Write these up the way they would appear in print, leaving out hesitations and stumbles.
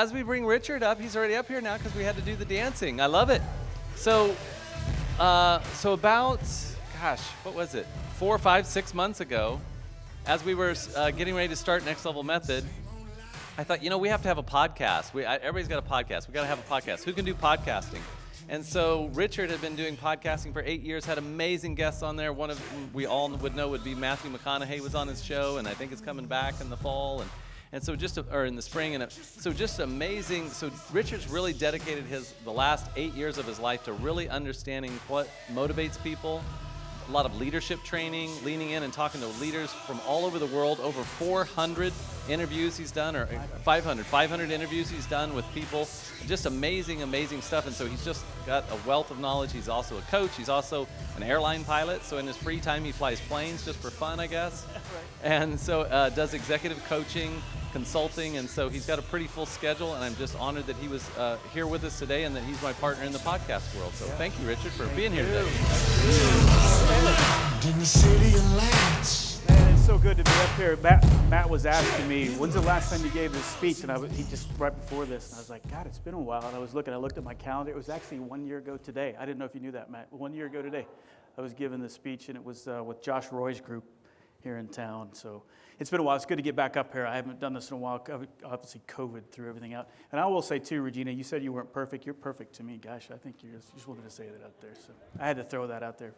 as we bring Richard up, he's already up here now because we had to do the dancing. I love it. So about, what was it? 4, 5, 6 months ago, as we were getting ready to start Next Level Method, I thought, we have to have a podcast. Everybody's got a podcast. We got to have a podcast. Who can do podcasting? And so Richard had been doing podcasting for 8 years, had amazing guests on there. One of them we all would know would be Matthew McConaughey was on his show, and I think it's coming back in the fall, and so or in the spring, and so just amazing. So Richard's really dedicated the last 8 years of his life to really understanding what motivates people. A lot of leadership training, leaning in and talking to leaders from all over the world. Over 400 interviews he's done, or 500 interviews he's done with people. Just amazing stuff. And so he's just got a wealth of knowledge. He's also a coach. He's also an airline pilot. So in his free time, he flies planes just for fun, I guess. Right. And so does executive coaching, consulting, and so he's got a pretty full schedule, and I'm just honored that he was here with us today and that he's my partner in the podcast world. So thank you, Richard, for being here today. Man, it's so good to be up here. Matt was asking me, when's the last time you gave this speech? And he just right before this, and I was like, God, it's been a while. And I looked at my calendar. It was actually 1 year ago today. I didn't know if you knew that, Matt. 1 year ago today, I was giving this speech, and it was with Josh Roy's group here in town. So it's been a while. It's good to get back up here. I haven't done this in a while. Obviously, COVID threw everything out. And I will say, too, Regina, you said you weren't perfect. You're perfect to me. Gosh, I think you just wanted to say that out there. So I had to throw that out there.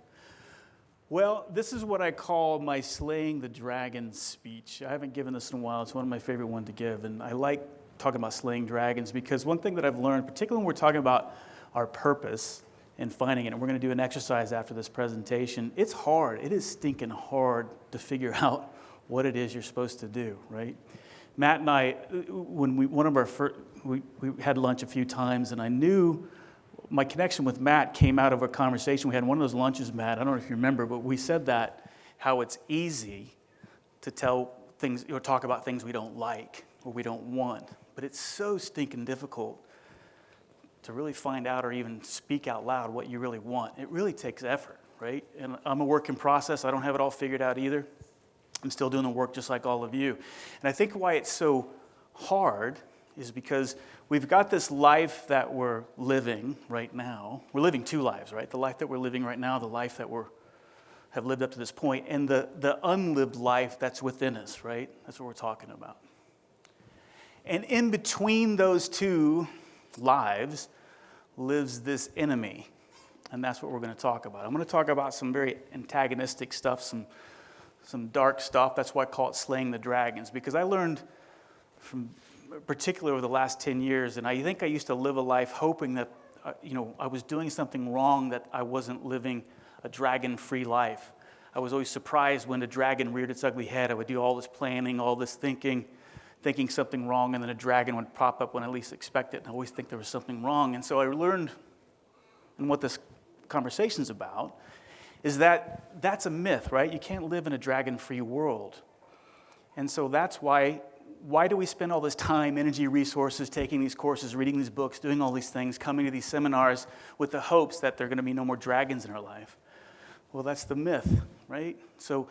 Well, this is what I call my Slaying the Dragon speech. I haven't given this in a while. It's one of my favorite ones to give. And I like talking about slaying dragons because one thing that I've learned, particularly when we're talking about our purpose and finding it, and we're going to do an exercise after this presentation, it's hard. It is stinking hard to figure out what it is you're supposed to do, right? Matt and I, when we had lunch a few times, and I knew my connection with Matt came out of a conversation. We had one of those lunches, Matt, I don't know if you remember, but we said that, how it's easy to tell things or talk about things we don't like or we don't want, but it's so stinking difficult to really find out or even speak out loud what you really want. It really takes effort, right? And I'm a work in process. I don't have it all figured out either. I'm still doing the work just like all of you. And I think why it's so hard is because we've got this life that we're living right now. We're living two lives, right? The life that we're living right now, the life that have lived up to this point, and the unlived life that's within us, right? That's what we're talking about. And in between those two lives lives this enemy, and that's what we're going to talk about. I'm going to talk about some very antagonistic stuff, some dark stuff. That's why I call it Slaying the Dragons, because I learned from particularly over the last 10 years, and I think I used to live a life hoping that I was doing something wrong, that I wasn't living a dragon-free life. I was always surprised when a dragon reared its ugly head. I would do all this planning, all this thinking something wrong, and then a dragon would pop up when I least expect it, and I always think there was something wrong. And so I learned, and what this conversation's about, is that that's a myth, right? You can't live in a dragon-free world. And so that's why do we spend all this time, energy, resources, taking these courses, reading these books, doing all these things, coming to these seminars with the hopes that there are going to be no more dragons in our life? Well, that's the myth, right? So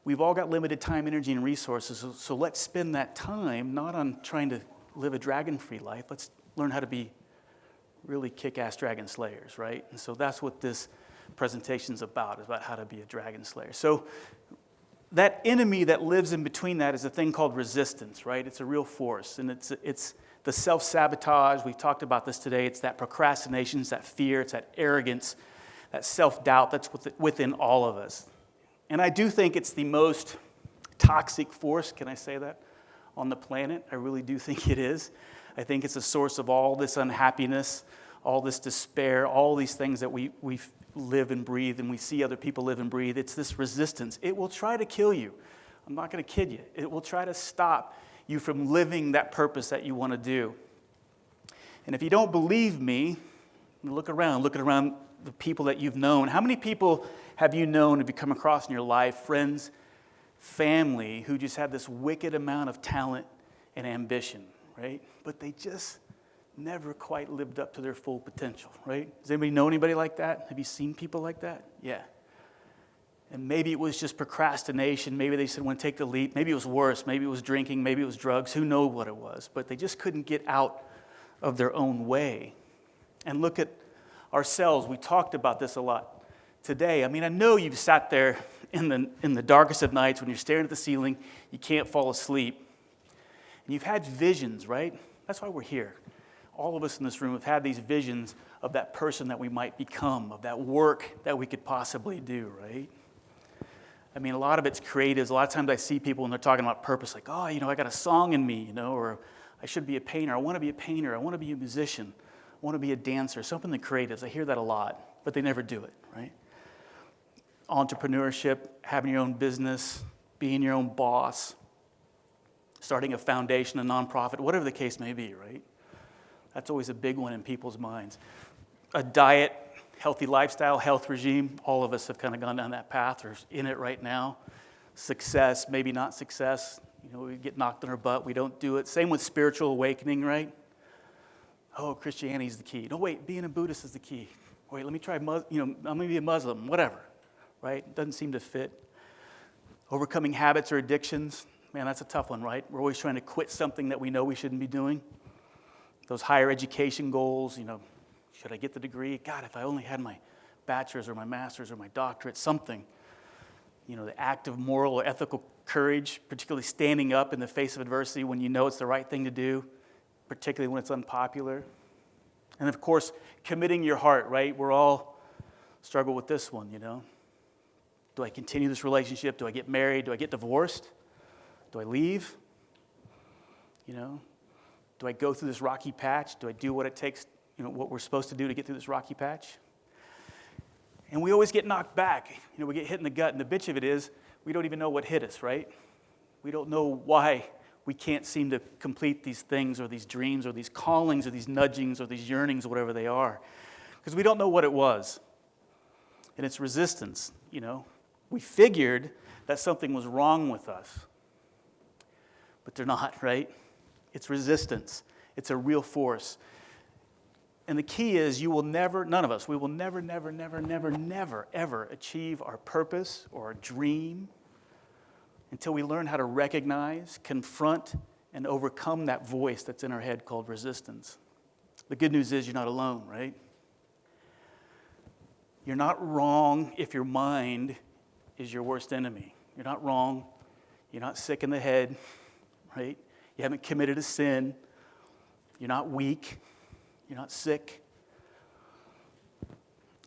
we've all got limited time, energy, and resources, so let's spend that time not on trying to live a dragon-free life. Let's learn how to be really kick-ass dragon slayers, right? And so that's what this presentation's about how to be a dragon slayer. So that enemy that lives in between that is a thing called resistance, right? It's a real force, and it's the self-sabotage. We've talked about this today. It's that procrastination, it's that fear, it's that arrogance, that self-doubt that's within all of us. And I do think it's the most toxic force, can I say that, on the planet. I really do think it is. I think it's the source of all this unhappiness, all this despair, all these things that we live and breathe, and we see other people live and breathe. It's this resistance. It will try to kill you. I'm not going to kid you. It will try to stop you from living that purpose that you want to do. And if you don't believe me, look around the people that you've known. How many people have you known, have you come across in your life, friends, family, who just have this wicked amount of talent and ambition, right? But they just never quite lived up to their full potential, right? Does anybody know anybody like that? Have you seen people like that? Yeah. And maybe it was just procrastination. Maybe they said, "I want to take the leap." Maybe it was worse. Maybe it was drinking. Maybe it was drugs. Who knows what it was? But they just couldn't get out of their own way. And look at ourselves. We talked about this a lot today. I mean, I know you've sat there in the darkest of nights when you're staring at the ceiling, you can't fall asleep. And you've had visions, right? That's why we're here. All of us in this room have had these visions of that person that we might become, of that work that we could possibly do, right? I mean, a lot of it's creative. A lot of times I see people when they're talking about purpose, like, oh, I got a song in me, or I should be a painter. I want to be a painter. I want to be a musician. I want to be a dancer. Something that creatives. I hear that a lot, but they never do it, right? Entrepreneurship, having your own business, being your own boss, starting a foundation, a nonprofit, whatever the case may be, right? That's always a big one in people's minds. A diet, healthy lifestyle, health regime, all of us have kind of gone down that path or in it right now. Success, maybe not success. We get knocked on our butt, we don't do it. Same with spiritual awakening, right? Oh, Christianity is the key. No, wait, being a Buddhist is the key. Wait, let me try, I'm going to be a Muslim, whatever, right? Doesn't seem to fit. Overcoming habits or addictions, man, that's a tough one, right? We're always trying to quit something that we know we shouldn't be doing. Those higher education goals, should I get the degree? God, if I only had my bachelor's or my master's or my doctorate, something. The act of moral or ethical courage, particularly standing up in the face of adversity when you know it's the right thing to do, particularly when it's unpopular. And of course, committing your heart, right? We're all struggle with this one, Do I continue this relationship? Do I get married? Do I get divorced? Do I leave? Do I go through this rocky patch? Do I do what it takes, what we're supposed to do to get through this rocky patch? And we always get knocked back. We get hit in the gut. And the bitch of it is, we don't even know what hit us, right? We don't know why we can't seem to complete these things or these dreams or these callings or these nudgings or these yearnings or whatever they are. Because we don't know what it was. And it's resistance, We figured that something was wrong with us. But they're not, right? It's resistance. It's a real force. And the key is none of us, we will never, ever achieve our purpose or our dream until we learn how to recognize, confront, and overcome that voice that's in our head called resistance. The good news is you're not alone, right? You're not wrong if your mind is your worst enemy. You're not wrong. You're not sick in the head, right? You haven't committed a sin. You're not weak. You're not sick.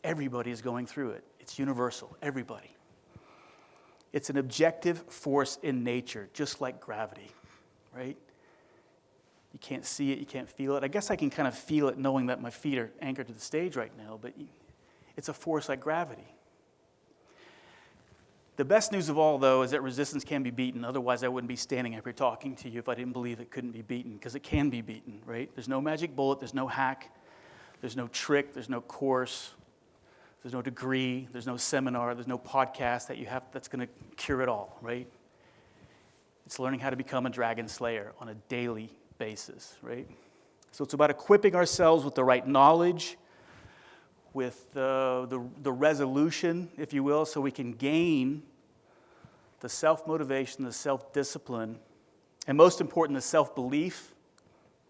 Everybody is going through it. It's universal. Everybody. It's an objective force in nature, just like gravity, right? You can't see it. You can't feel it. I guess I can kind of feel it knowing that my feet are anchored to the stage right now, but it's a force like gravity. The best news of all, though, is that resistance can be beaten. Otherwise, I wouldn't be standing up here talking to you if I didn't believe it couldn't be beaten, because it can be beaten, right? There's no magic bullet. There's no hack. There's no trick. There's no course. There's no degree. There's no seminar. There's no podcast that you have that's going to cure it all, right? It's learning how to become a dragon slayer on a daily basis, right? So it's about equipping ourselves with the right knowledge, with the resolution, if you will, so we can gain the self-motivation, the self-discipline, and most important, the self-belief,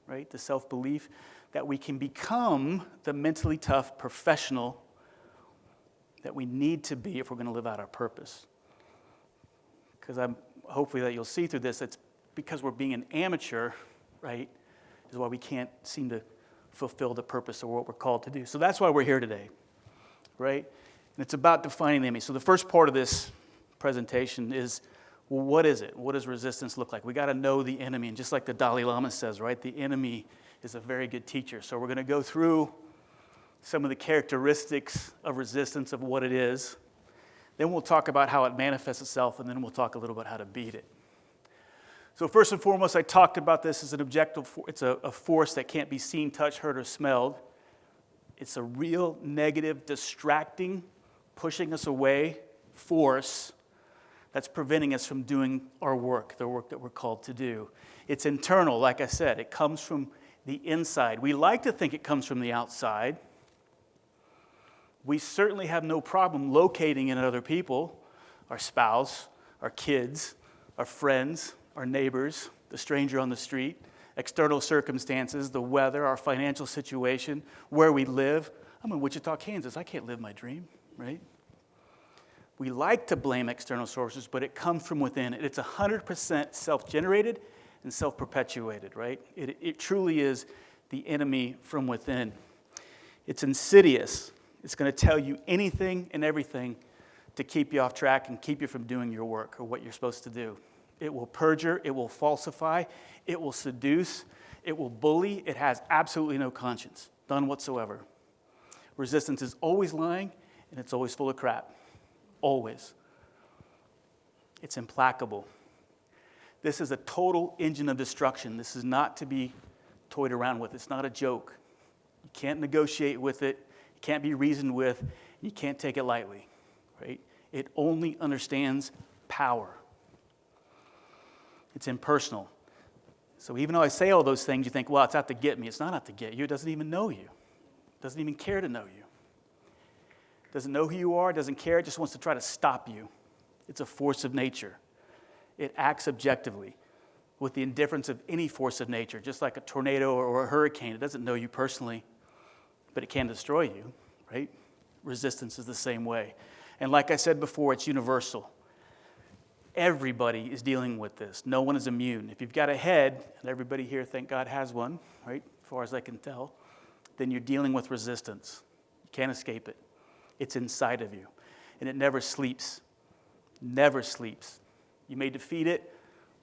right? The self-belief that we can become the mentally tough professional that we need to be if we're going to live out our purpose. Because hopefully that you'll see through this, it's because we're being an amateur, right, is why we can't seem to fulfill the purpose of what we're called to do. So that's why we're here today, right? And it's about defining the enemy. So the first part of this presentation is, well, what is it? What does resistance look like? We got to know the enemy. And just like the Dalai Lama says, right, the enemy is a very good teacher. So we're going to go through some of the characteristics of resistance, of what it is. Then we'll talk about how it manifests itself, and then we'll talk a little about how to beat it. So first and foremost, I talked about this as an objective. It's a force that can't be seen, touched, heard, or smelled. It's a real negative, distracting, pushing us away force that's preventing us from doing our work, the work that we're called to do. It's internal, like I said. It comes from the inside. We like to think it comes from the outside. We certainly have no problem locating in other people, our spouse, our kids, our friends, our neighbors, the stranger on the street, external circumstances, the weather, our financial situation, where we live. I'm in Wichita, Kansas. I can't live my dream, right? We like to blame external sources, but it comes from within. It's 100% self-generated and self-perpetuated, right? It truly is the enemy from within. It's insidious. It's going to tell you anything and everything to keep you off track and keep you from doing your work or what you're supposed to do. It will perjure, it will falsify, it will seduce, it will bully. It has absolutely no conscience, none whatsoever. Resistance is always lying, and it's always full of crap. Always. It's implacable. This is a total engine of destruction. This is not to be toyed around with. It's not a joke. You can't negotiate with it. You can't be reasoned with. You can't take it lightly, right? It only understands power. It's impersonal. So even though I say all those things, you think, well, it's out to get me. It's not out to get you. It doesn't even know you. It doesn't even care to know you. It doesn't know who you are. It doesn't care. It just wants to try to stop you. It's a force of nature. It acts objectively with the indifference of any force of nature, just like a tornado or a hurricane. It doesn't know you personally, but it can destroy you, right? Resistance is the same way. And like I said before, it's universal. Everybody is dealing with this. No one is immune. If you've got a head, and everybody here, thank God, has one, right, as far as I can tell, then you're dealing with resistance. You can't escape it. It's inside of you. And it never sleeps. Never sleeps. You may defeat it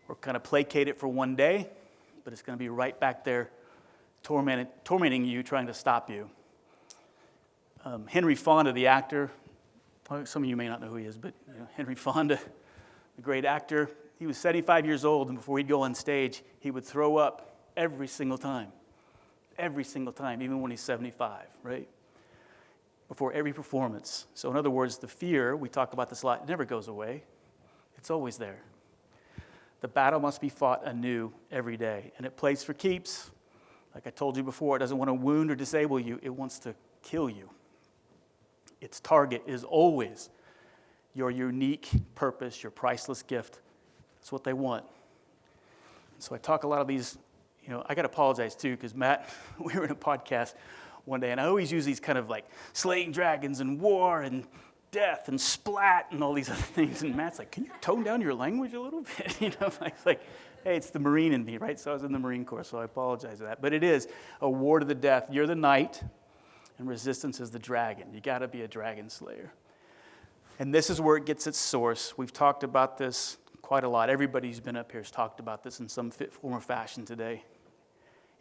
or kind of placate it for one day, but it's going to be right back there tormenting you, trying to stop you. Henry Fonda, the actor, some of you may not know who he is, but Henry Fonda, the great actor, he was 75 years old, and before he'd go on stage, he would throw up every single time, even when he's 75, right? Before every performance. So in other words, the fear, we talk about this a lot, it never goes away. It's always there. The battle must be fought anew every day, and it plays for keeps. Like I told you before, it doesn't want to wound or disable you, it wants to kill you. Its target is always your unique purpose, your priceless gift. That's what they want. So I talk a lot of these, I got to apologize too, because Matt, we were in a podcast one day, and I always use these kind of like slaying dragons and war and death and splat and all these other things. And Matt's like, can you tone down your language a little bit? It's like, hey, it's the Marine in me, right? So I was in the Marine Corps, so I apologize for that. But it is a war to the death. You're the knight, and resistance is the dragon. You got to be a dragon slayer. And this is where it gets its source. We've talked about this quite a lot. Everybody who's been up here has talked about this in some form or fashion today.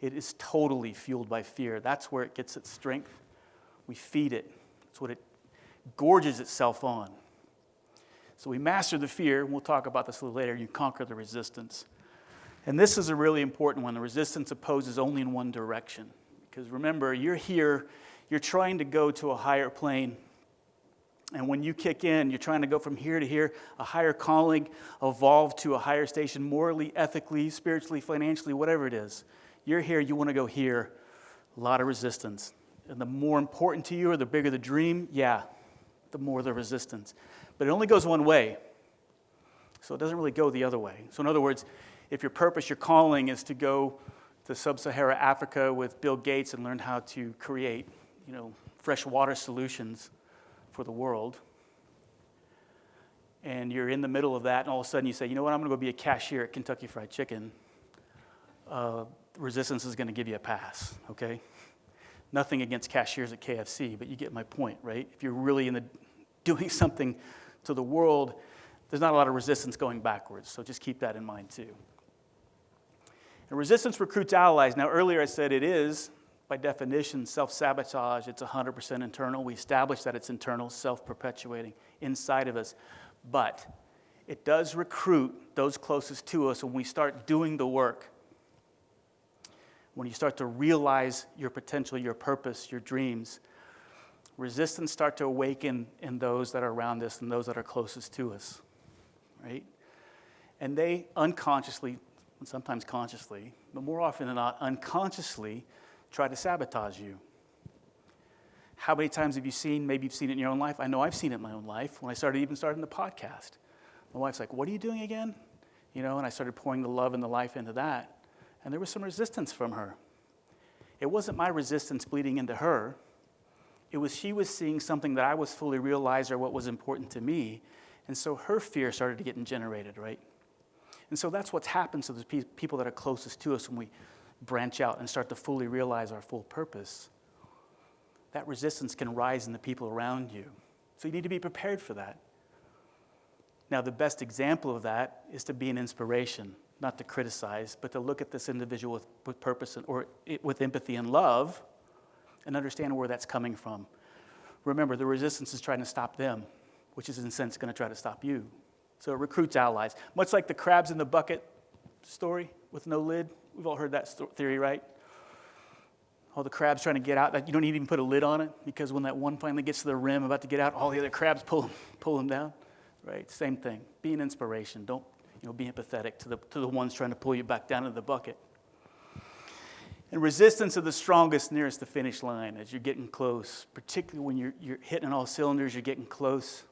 It is totally fueled by fear. That's where it gets its strength. We feed it. That's what it gorges itself on. So we master the fear, and we'll talk about this a little later. You conquer the resistance. And this is a really important one. The resistance opposes only in one direction. Because remember, you're here, you're trying to go to a higher plane. And when you kick in, you're trying to go from here to here, a higher calling, evolve to a higher station, morally, ethically, spiritually, financially, whatever it is. You're here, you want to go here. A lot of resistance. And the more important to you or the bigger the dream, the more the resistance. But it only goes one way. So it doesn't really go the other way. So in other words, if your purpose, your calling is to go to sub-Saharan Africa with Bill Gates and learn how to create, fresh water solutions for the world, and you're in the middle of that, and all of a sudden you say, you know what, I'm going to go be a cashier at Kentucky Fried Chicken, resistance is going to give you a pass, okay? Nothing against cashiers at KFC, but you get my point, right? If you're really doing something to the world, there's not a lot of resistance going backwards, so just keep that in mind too. And resistance recruits allies. Now earlier I said it is, by definition, self-sabotage. It's 100% internal. We established that it's internal, self-perpetuating inside of us. But it does recruit those closest to us when we start doing the work. When you start to realize your potential, your purpose, your dreams, resistance start to awaken in those that are around us and those that are closest to us, right? And they unconsciously, and sometimes consciously, but more often than not, unconsciously try to sabotage you. How many times have you seen, maybe you've seen it in your own life? I know I've seen it in my own life when I started the podcast. My wife's like, what are you doing again? And I started pouring the love and the life into that. And there was some resistance from her. It wasn't my resistance bleeding into her. It was she was seeing something that I was fully realized or what was important to me. And so her fear started getting generated, right? And so that's what's happened to the people that are closest to us when we branch out and start to fully realize our full purpose. That resistance can rise in the people around you. So you need to be prepared for that. Now, the best example of that is to be an inspiration, not to criticize, but to look at this individual with purpose or with empathy and love and understand where that's coming from. Remember, the resistance is trying to stop them, which is in a sense going to try to stop you. So it recruits allies. Much like the crabs in the bucket story with no lid. We've all heard that theory, right? All the crabs trying to get out. You don't even put a lid on it because when that one finally gets to the rim about to get out, all the other crabs pull them down. Right? Same thing. Be an inspiration. Don't be empathetic to the ones trying to pull you back down into the bucket. And resistance is the strongest nearest the finish line as you're getting close, particularly when you're hitting on all cylinders, you're getting close.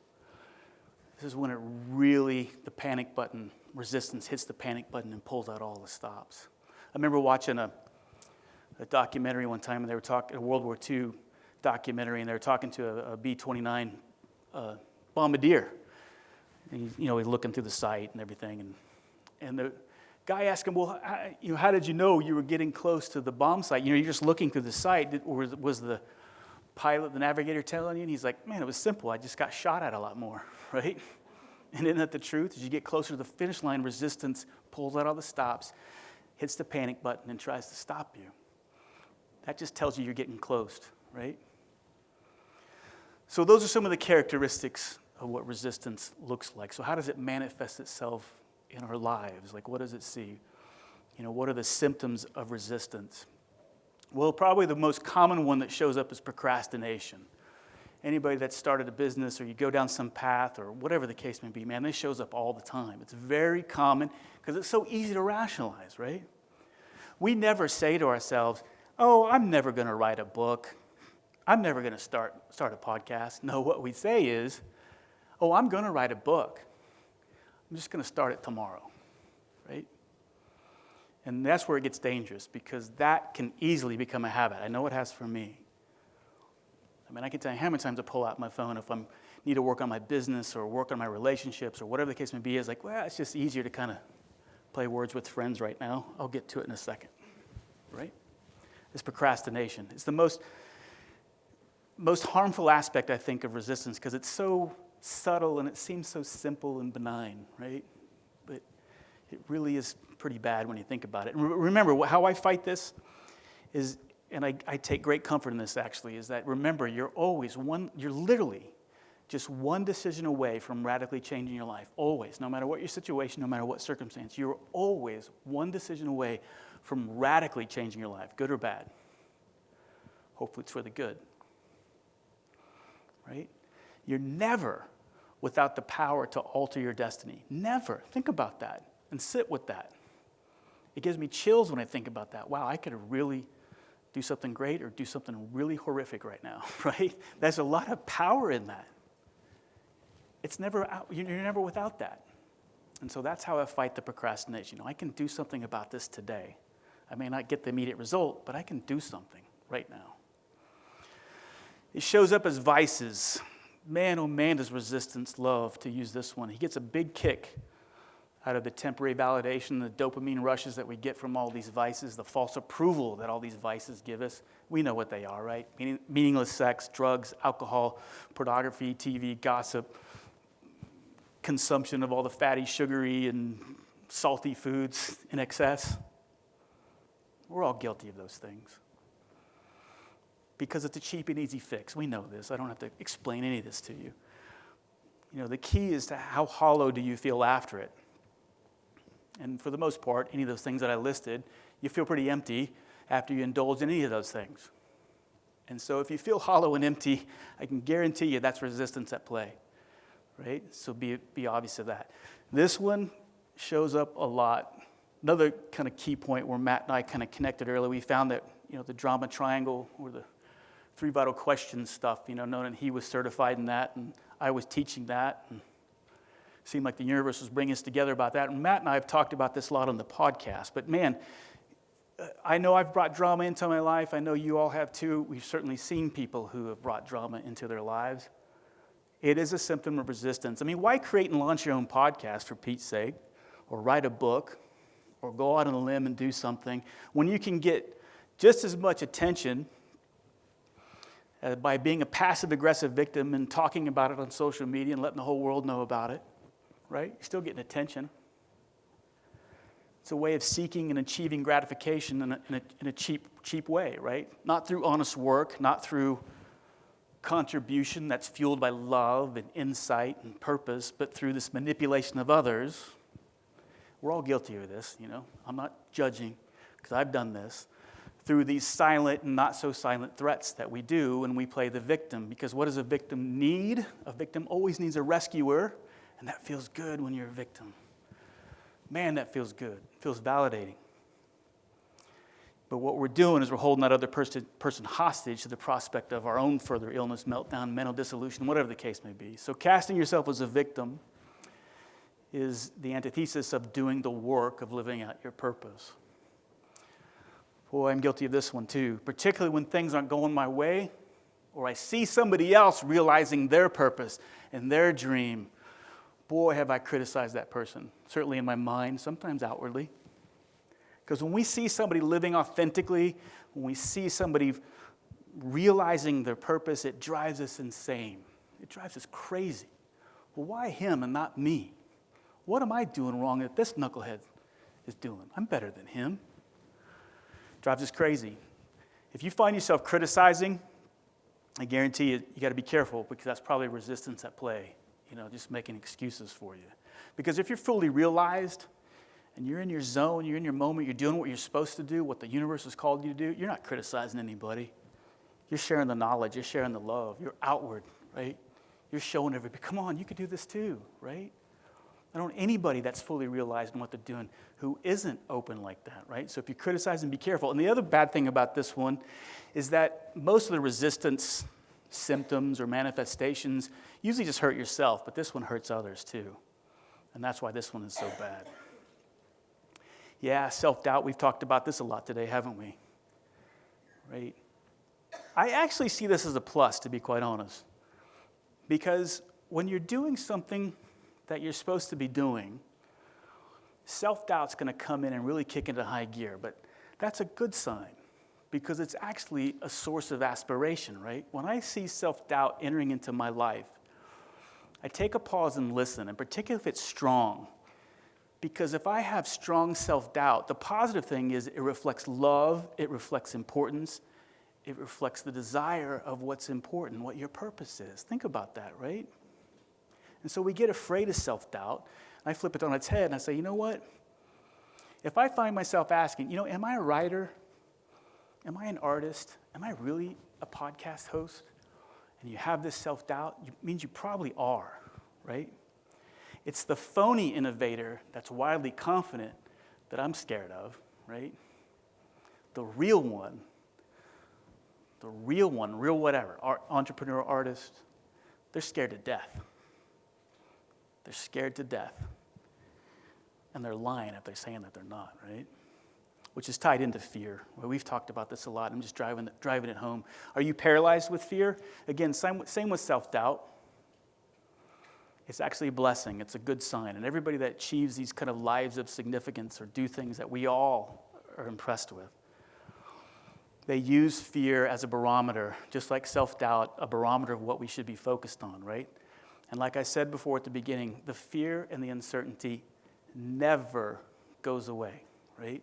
This is when the panic button, resistance hits the panic button and pulls out all the stops. I remember watching a documentary one time, and they were talking, a World War II documentary, and they were talking to a B-29 bombardier. And he's looking through the sight and everything, and the guy asked him, well, how did you know you were getting close to the bomb site? You're just looking through the sight. Or was the pilot, the navigator telling you? And he's like, man, it was simple. I just got shot at a lot more, right? And isn't that the truth? As you get closer to the finish line, resistance pulls out all the stops, hits the panic button, and tries to stop you. That just tells you you're getting close, right? So those are some of the characteristics of what resistance looks like. So how does it manifest itself in our lives? Like, what does it see? What are the symptoms of resistance? Well, probably the most common one that shows up is procrastination. Anybody that started a business or you go down some path or whatever the case may be, man, this shows up all the time. It's very common because it's so easy to rationalize, right? We never say to ourselves, oh, I'm never going to write a book. I'm never going to start a podcast. No, what we say is, oh, I'm going to write a book. I'm just going to start it tomorrow, right? And that's where it gets dangerous because that can easily become a habit. I know it has for me. I mean, I can tell you how many times I pull out my phone if I need to work on my business or work on my relationships or whatever the case may be. It's like, well, it's just easier to kind of play words with friends right now. I'll get to it in a second, right? It's procrastination. It's the most harmful aspect, I think, of resistance because it's so subtle and it seems so simple and benign, right? But it really is pretty bad when you think about it. And remember, how I fight this is, and I take great comfort in this actually, is that remember, you're literally just one decision away from radically changing your life. Always, no matter what your situation, no matter what circumstance, you're always one decision away from radically changing your life, good or bad. Hopefully it's for the good, right? You're never without the power to alter your destiny. Never. Think about that and sit with that. It gives me chills when I think about that. Wow, I could really do something great or do something really horrific right now, right? There's a lot of power in that. It's never out, you're never without that. And so that's how I fight the procrastination. I can do something about this today. I may not get the immediate result, but I can do something right now. It shows up as vices. Man, oh man, does resistance love to use this one. He gets a big kick out of the temporary validation, the dopamine rushes that we get from all these vices, the false approval that all these vices give us. We know what they are, right? Meaningless sex, drugs, alcohol, pornography, TV, gossip, consumption of all the fatty, sugary, and salty foods in excess. We're all guilty of those things. Because it's a cheap and easy fix. We know this. I don't have to explain any of this to you. The key is to how hollow do you feel after it? And for the most part, any of those things that I listed, you feel pretty empty after you indulge in any of those things. And so if you feel hollow and empty, I can guarantee you that's resistance at play, right? So be obvious of that. This one shows up a lot. Another kind of key point where Matt and I kind of connected earlier, we found that, the drama triangle or the 3 vital questions stuff, known, and he was certified in that, and I was teaching that, and it seemed like the universe was bringing us together about that. And Matt and I have talked about this a lot on the podcast, but man, I know I've brought drama into my life. I know you all have too. We've certainly seen people who have brought drama into their lives. It is a symptom of resistance. I mean, why create and launch your own podcast, for Pete's sake, or write a book, or go out on a limb and do something, when you can get just as much attention by being a passive-aggressive victim and talking about it on social media and letting the whole world know about it, right? You're still getting attention. It's a way of seeking and achieving gratification in a cheap way, right? Not through honest work, not through contribution that's fueled by love and insight and purpose, but through this manipulation of others. We're all guilty of this, you know. I'm not judging because I've done this. Through these silent and not so silent threats that we do when we play the victim. Because what does a victim need? A victim always needs a rescuer, and that feels good when you're a victim. Man, that feels good. It feels validating. But what we're doing is we're holding that other person hostage to the prospect of our own further illness, meltdown, mental dissolution, whatever the case may be. So casting yourself as a victim is the antithesis of doing the work of living out your purpose. Boy, I'm guilty of this one too, particularly when things aren't going my way, or I see somebody else realizing their purpose and their dream. Boy, have I criticized that person, certainly in my mind, sometimes outwardly. Because when we see somebody living authentically, when we see somebody realizing their purpose, it drives us insane. It drives us crazy. Well, why him and not me? What am I doing wrong that this knucklehead is doing? I'm better than him. It drives us crazy. If you find yourself criticizing, I guarantee you got to be careful, because that's probably resistance at play. You know, just making excuses for you. Because if you're fully realized and you're in your zone, you're in your moment, you're doing what you're supposed to do, what the universe has called you to do, you're not criticizing anybody. You're sharing the knowledge, you're sharing the love, you're outward, right? You're showing everybody, come on, you could do this too, right? I don't want anybody that's fully realized in what they're doing who isn't open like that, right? So if you criticize, be careful. And the other bad thing about this one is that most of the resistance symptoms or manifestations usually just hurt yourself, but this one hurts others too. And that's why this one is so bad. Yeah, self-doubt, we've talked about this a lot today, haven't we? Right? I actually see this as a plus, to be quite honest. Because when you're doing something that you're supposed to be doing, self-doubt's going to come in and really kick into high gear, but that's a good sign. Because it's actually a source of aspiration, right? When I see self-doubt entering into my life, I take a pause and listen, and particularly if it's strong. Because if I have strong self-doubt, the positive thing is it reflects love, it reflects importance, it reflects the desire of what's important, what your purpose is. Think about that, right? And so we get afraid of self-doubt, and I flip it on its head, and I say, you know what? If I find myself asking, am I a writer? Am I an artist? Am I really a podcast host? And you have this self-doubt, it means you probably are, right? It's the phony innovator that's wildly confident that I'm scared of, right? The real one, real whatever, entrepreneur, artist, they're scared to death. They're scared to death. And they're lying if they're saying that they're not, right? Which is tied into fear. Well, we've talked about this a lot. I'm just driving it home. Are you paralyzed with fear? Again, same with self-doubt. It's actually a blessing. It's a good sign. And everybody that achieves these kind of lives of significance or do things that we all are impressed with, they use fear as a barometer, just like self-doubt, a barometer of what we should be focused on, right? And like I said before at the beginning, the fear and the uncertainty never goes away, right?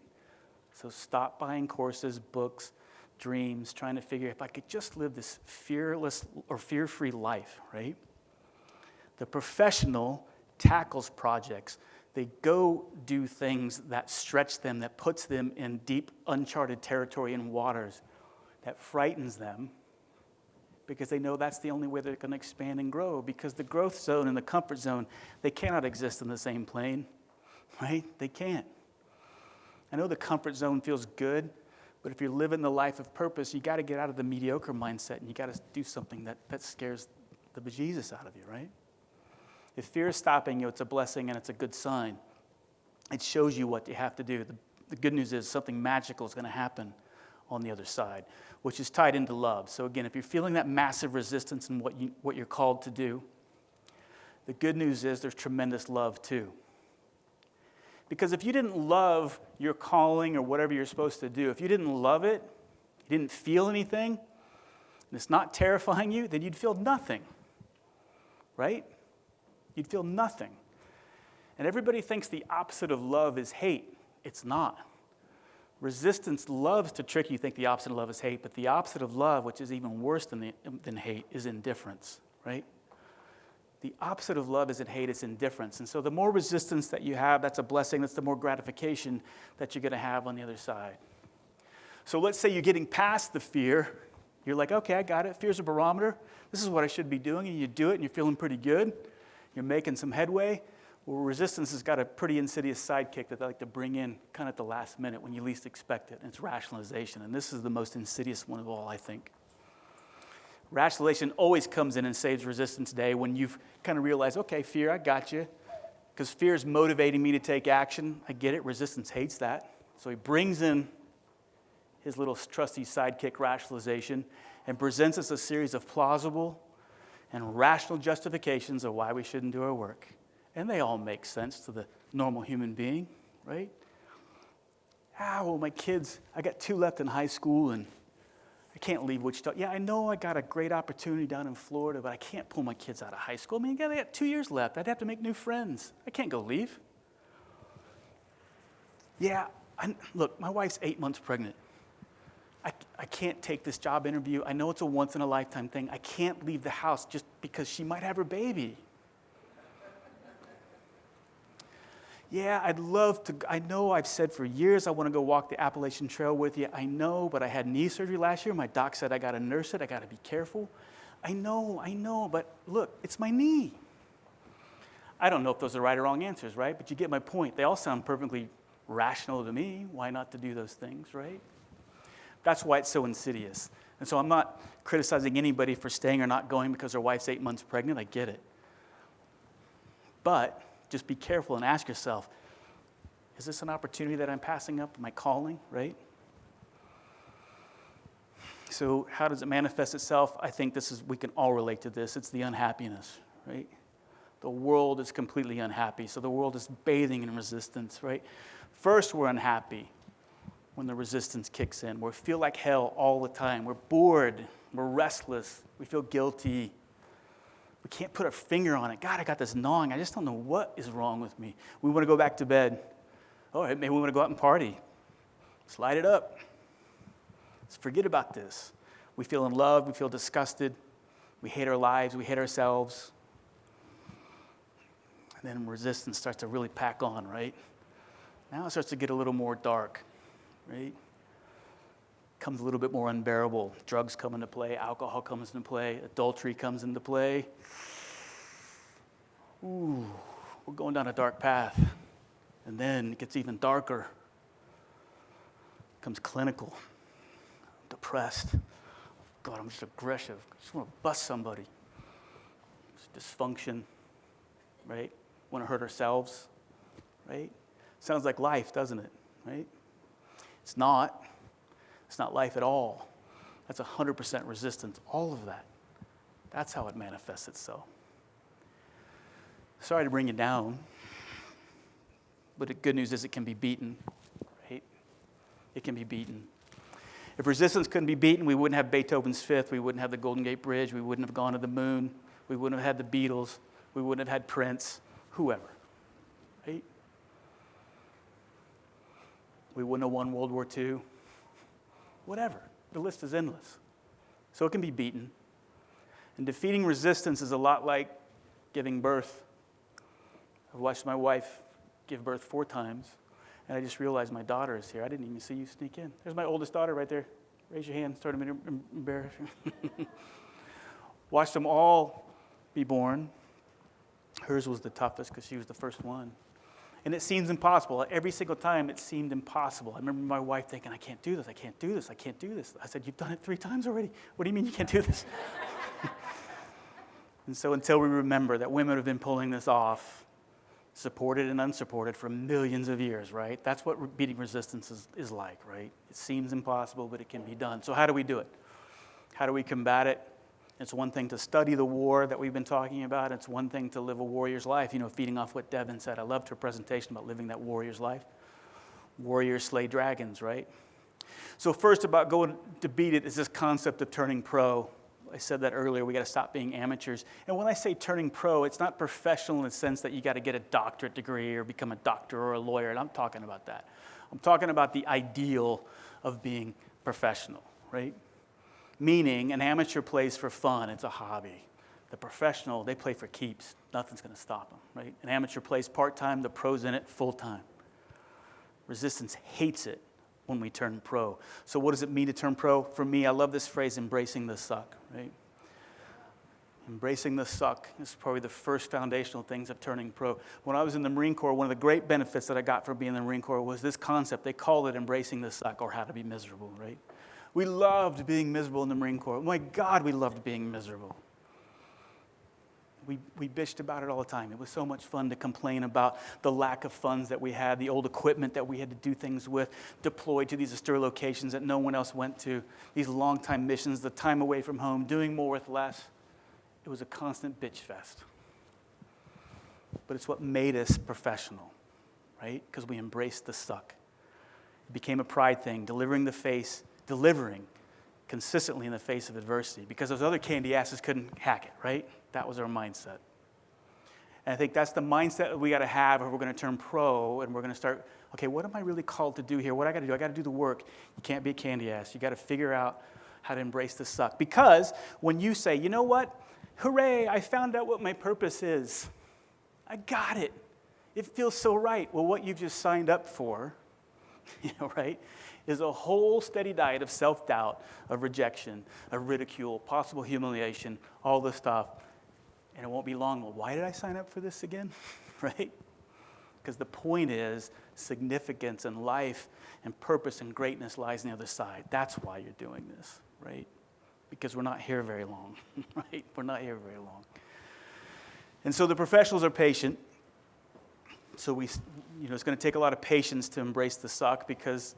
So stop buying courses, books, dreams, trying to figure if I could just live this fearless or fear-free life, right? The professional tackles projects. They go do things that stretch them, that puts them in deep, uncharted territory and waters, that frightens them, because they know that's the only way they're going to expand and grow, because the growth zone and the comfort zone, they cannot exist in the same plane, right? They can't. I know the comfort zone feels good, but if you're living the life of purpose, you got to get out of the mediocre mindset, and you got to do something that scares the bejesus out of you, right? If fear is stopping you, it's a blessing and it's a good sign. It shows you what you have to do. The good news is something magical is going to happen on the other side, which is tied into love. So again, if you're feeling that massive resistance in what you're called to do, the good news is there's tremendous love too. Because if you didn't love your calling or whatever you're supposed to do, if you didn't love it, you didn't feel anything, and it's not terrifying you, then you'd feel nothing, right? You'd feel nothing. And everybody thinks the opposite of love is hate. It's not. Resistance loves to trick you, think the opposite of love is hate, but the opposite of love, which is even worse than hate, is indifference, right? The opposite of love isn't hate, it's indifference. And so the more resistance that you have, that's a blessing. That's the more gratification that you're going to have on the other side. So let's say you're getting past the fear. You're like, okay, I got it. Fear's a barometer. This is what I should be doing. And you do it, and you're feeling pretty good. You're making some headway. Well, resistance has got a pretty insidious sidekick that they like to bring in kind of at the last minute when you least expect it. And it's rationalization. And this is the most insidious one of all, I think. Rationalization always comes in and saves resistance day when you've kind of realized, okay, fear, I got you. Because fear is motivating me to take action. I get it. Resistance hates that. So he brings in his little trusty sidekick, rationalization, and presents us a series of plausible and rational justifications of why we shouldn't do our work. And they all make sense to the normal human being, right? Well, my kids, I got 2 left in high school, and I can't leave Wichita. Yeah, I know I got a great opportunity down in Florida, but I can't pull my kids out of high school. I mean, they got 2 years left. I'd have to make new friends. I can't go leave. Yeah, look, my wife's 8 months pregnant. I can't take this job interview. I know it's a once-in-a-lifetime thing. I can't leave the house just because she might have her baby. Yeah, I'd love to. I know I've said for years I want to go walk the Appalachian Trail with you. I know, but I had knee surgery last year. My doc said I got to nurse it. I got to be careful. I know, but look, it's my knee. I don't know if those are right or wrong answers, right? But you get my point. They all sound perfectly rational to me. Why not to do those things, right? That's why it's so insidious. And so I'm not criticizing anybody for staying or not going because their wife's 8 months pregnant. I get it. But just be careful and ask yourself, is this an opportunity that I'm passing up? Am I calling, right? So how does it manifest itself? I think we can all relate to this. It's the unhappiness, right? The world is completely unhappy. So the world is bathing in resistance, right? First, we're unhappy when the resistance kicks in. We feel like hell all the time. We're bored. We're restless. We feel guilty. We can't put our finger on it. God, I got this gnawing. I just don't know what is wrong with me. We want to go back to bed. All right, maybe we want to go out and party. Let's light it up. Let's forget about this. We feel in love. We feel disgusted. We hate our lives. We hate ourselves. And then resistance starts to really pack on, right? Now it starts to get a little more dark, right? Comes a little bit more unbearable. Drugs come into play. Alcohol comes into play. Adultery comes into play. Ooh, we're going down a dark path. And then it gets even darker. It becomes clinical. I'm depressed. God, I'm just aggressive. I just want to bust somebody. It's dysfunction, right? Want to hurt ourselves, right? Sounds like life, doesn't it, right? It's not. It's not life at all. That's 100% resistance, all of that. That's how it manifests itself. Sorry to bring you down, but the good news is it can be beaten, right? It can be beaten. If resistance couldn't be beaten, we wouldn't have Beethoven's Fifth, we wouldn't have the Golden Gate Bridge, we wouldn't have gone to the moon, we wouldn't have had the Beatles, we wouldn't have had Prince, whoever, right? We wouldn't have won World War II. Whatever. The list is endless. So it can be beaten. And defeating resistance is a lot like giving birth. I've watched my wife give birth 4 times, and I just realized my daughter is here. I didn't even see you sneak in. There's my oldest daughter right there. Raise your hand. Start to embarrass you. Watched them all be born. Hers was the toughest because she was the first one. And it seems impossible. Every single time it seemed impossible. I remember my wife thinking, I can't do this, I can't do this, I can't do this. I said, you've done it 3 times already. What do you mean you can't do this? And so until we remember that women have been pulling this off supported and unsupported for millions of years, right? That's what beating resistance is like, right? It seems impossible, but it can be done. So how do we do it? How do we combat it? It's one thing to study the war that we've been talking about. It's one thing to live a warrior's life. You know, feeding off what Devin said. I loved her presentation about living that warrior's life. Warriors slay dragons, right? So first, about going to beat it is this concept of turning pro. I said that earlier, we got to stop being amateurs. And when I say turning pro, it's not professional in the sense that you got to get a doctorate degree or become a doctor or a lawyer. And I'm talking about that. I'm talking about the ideal of being professional, right? Meaning an amateur plays for fun, it's a hobby. The professional, they play for keeps. Nothing's going to stop them, right? An amateur plays part-time, the pro's in it full-time. Resistance hates it when we turn pro. So what does it mean to turn pro? For me, I love this phrase, embracing the suck, right? Embracing the suck is probably the first foundational things of turning pro. When I was in the Marine Corps, one of the great benefits that I got from being in the Marine Corps was this concept. They call it embracing the suck, or how to be miserable, right? We loved being miserable in the Marine Corps. My God, we loved being miserable. We bitched about it all the time. It was so much fun to complain about the lack of funds that we had, the old equipment that we had to do things with, deployed to these austere locations that no one else went to, these long-time missions, the time away from home, doing more with less. It was a constant bitch fest. But it's what made us professional, right? Because we embraced the suck. It became a pride thing, delivering consistently in the face of adversity, because those other candy asses couldn't hack it, right? That was our mindset. And I think that's the mindset that we got to have if we're going to turn pro and we're going to start, okay, what am I really called to do here? What I got to do? I got to do the work. You can't be a candy ass. You got to figure out how to embrace the suck. Because when you say, you know what? Hooray, I found out what my purpose is. I got it. It feels so right. Well, what you've just signed up for, right, is a whole steady diet of self-doubt, of rejection, of ridicule, possible humiliation, all this stuff. And it won't be long. Well, why did I sign up for this again? Right? Because the point is significance and life and purpose and greatness lies on the other side. That's why you're doing this, right? Because we're not here very long, right? We're not here very long. And so the professionals are patient. So it's going to take a lot of patience to embrace the suck, because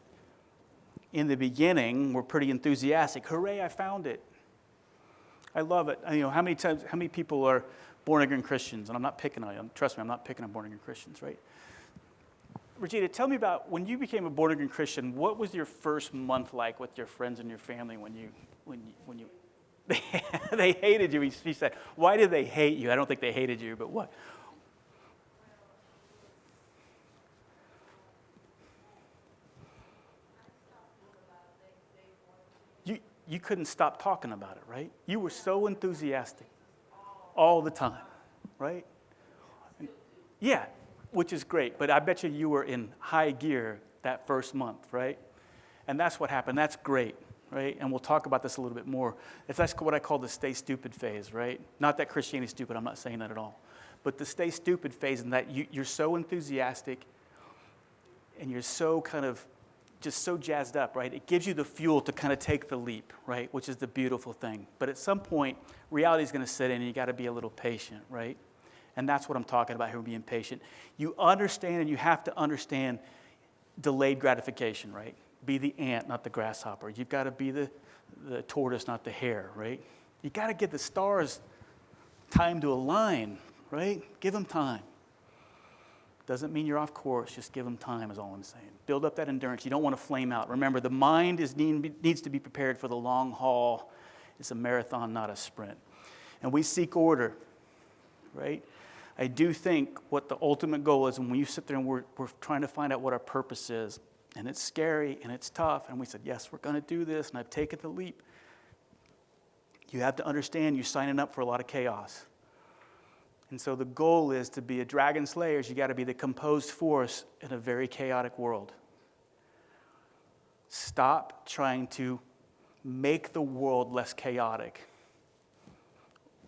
in the beginning, we're pretty enthusiastic. Hooray, I found it. I love it. How many people are born-again Christians? And I'm not picking on you. Trust me, I'm not picking on born-again Christians, right? Regina, tell me about when you became a born-again Christian, what was your first month like with your friends and your family when you they hated you? She said, why did they hate you? I don't think they hated you, but what? You couldn't stop talking about it, right? You were so enthusiastic all the time, right? Yeah, which is great. But I bet you were in high gear that first month, right? And that's what happened. That's great, right? And we'll talk about this a little bit more. That's what I call the stay stupid phase, right? Not that Christianity's stupid. I'm not saying that at all. But the stay stupid phase, in that you're so enthusiastic and you're so kind of just so jazzed up, right? It gives you the fuel to kind of take the leap, right? Which is the beautiful thing. But at some point, reality is going to set in and you got to be a little patient, right? And that's what I'm talking about here, being patient. You understand, and you have to understand delayed gratification, right? Be the ant, not the grasshopper. You've got to be the tortoise, not the hare, right? You got to give the stars time to align, right? Give them time. Doesn't mean you're off course. Just give them time is all I'm saying. Build up that endurance. You don't want to flame out. Remember, the mind needs to be prepared for the long haul. It's a marathon, not a sprint. And we seek order, right? I do think what the ultimate goal is, when you sit there and we're trying to find out what our purpose is, and it's scary and it's tough, and we said, yes, we're going to do this, and I've taken the leap. You have to understand you're signing up for a lot of chaos. And so the goal is to be a dragon slayer. You got to be the composed force in a very chaotic world. Stop trying to make the world less chaotic.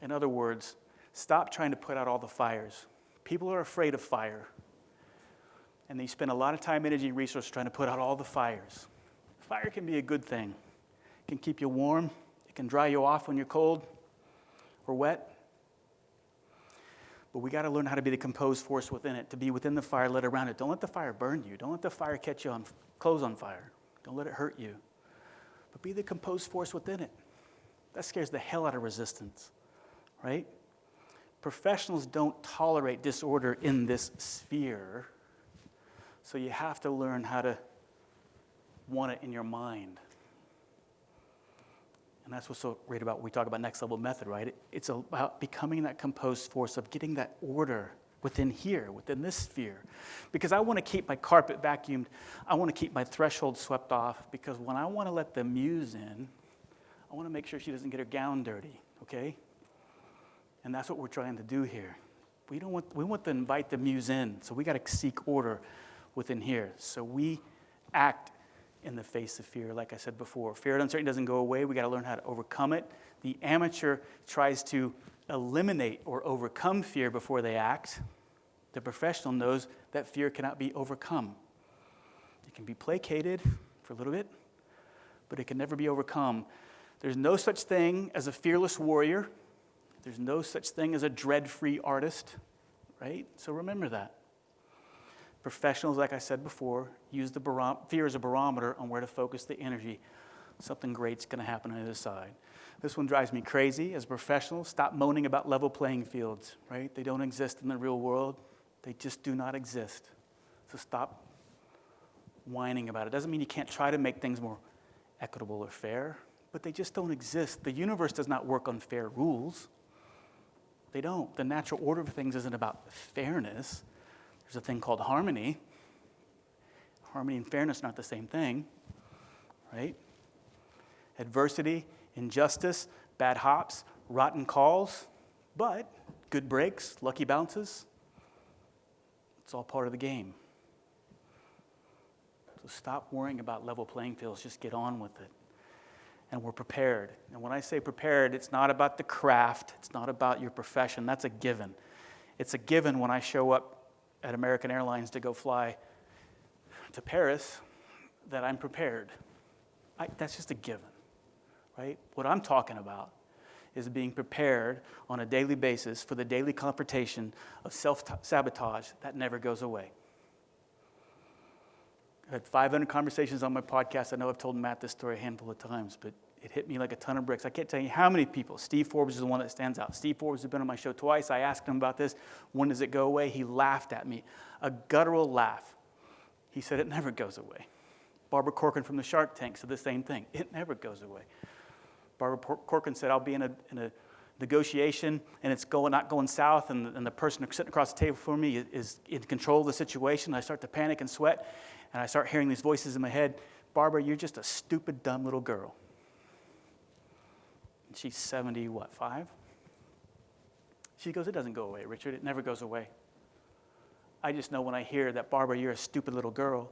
In other words, stop trying to put out all the fires. People are afraid of fire. And they spend a lot of time, energy, and resources trying to put out all the fires. Fire can be a good thing. It can keep you warm. It can dry you off when you're cold or wet. But we got to learn how to be the composed force within it, to be within the fire, let around it. Don't let the fire burn you. Don't let the fire catch you on clothes on fire. Don't let it hurt you. But be the composed force within it. That scares the hell out of resistance, right? Professionals don't tolerate disorder in this sphere, so you have to learn how to want it in your mind. And that's what's so great about when we talk about next level method, right? It's about becoming that composed force of getting that order within here, within this sphere. Because I want to keep my carpet vacuumed. I want to keep my threshold swept off, because when I want to let the muse in, I want to make sure she doesn't get her gown dirty, okay? And that's what we're trying to do here. We want to invite the muse in, so we got to seek order within here. So we act in the face of fear, like I said before. Fear and uncertainty doesn't go away. We got to learn how to overcome it. The amateur tries to eliminate or overcome fear before they act. The professional knows that fear cannot be overcome. It can be placated for a little bit, but it can never be overcome. There's no such thing as a fearless warrior. There's no such thing as a dread-free artist, right? So remember that. Professionals, like I said before, use the fear as a barometer on where to focus the energy. Something great's going to happen on the other side. This one drives me crazy. As a professional, stop moaning about level playing fields, right? They don't exist in the real world. They just do not exist. So stop whining about it. Doesn't mean you can't try to make things more equitable or fair, but they just don't exist. The universe does not work on fair rules. They don't. The natural order of things isn't about fairness. There's a thing called harmony. Harmony and fairness are not the same thing, right? Adversity, injustice, bad hops, rotten calls, but good breaks, lucky bounces. It's all part of the game. So stop worrying about level playing fields. Just get on with it. And we're prepared. And when I say prepared, it's not about the craft. It's not about your profession. That's a given. It's a given when I show up at American Airlines to go fly to Paris that I'm prepared. That's just a given, right? What I'm talking about is being prepared on a daily basis for the daily confrontation of self-sabotage that never goes away. I've had 500 conversations on my podcast. I know I've told Matt this story a handful of times, but it hit me like a ton of bricks. I can't tell you how many people. Steve Forbes is the one that stands out. Steve Forbes has been on my show twice. I asked him about this. When does it go away? He laughed at me, a guttural laugh. He said, it never goes away. Barbara Corcoran from the Shark Tank said the same thing. It never goes away. Barbara Corcoran said, I'll be in a negotiation, and it's not going south, and the person sitting across the table from me is in control of the situation. I start to panic and sweat, and I start hearing these voices in my head. Barbara, you're just a stupid, dumb little girl. And she's 5? She goes, it doesn't go away, Richard. It never goes away. I just know when I hear that, Barbara, you're a stupid little girl,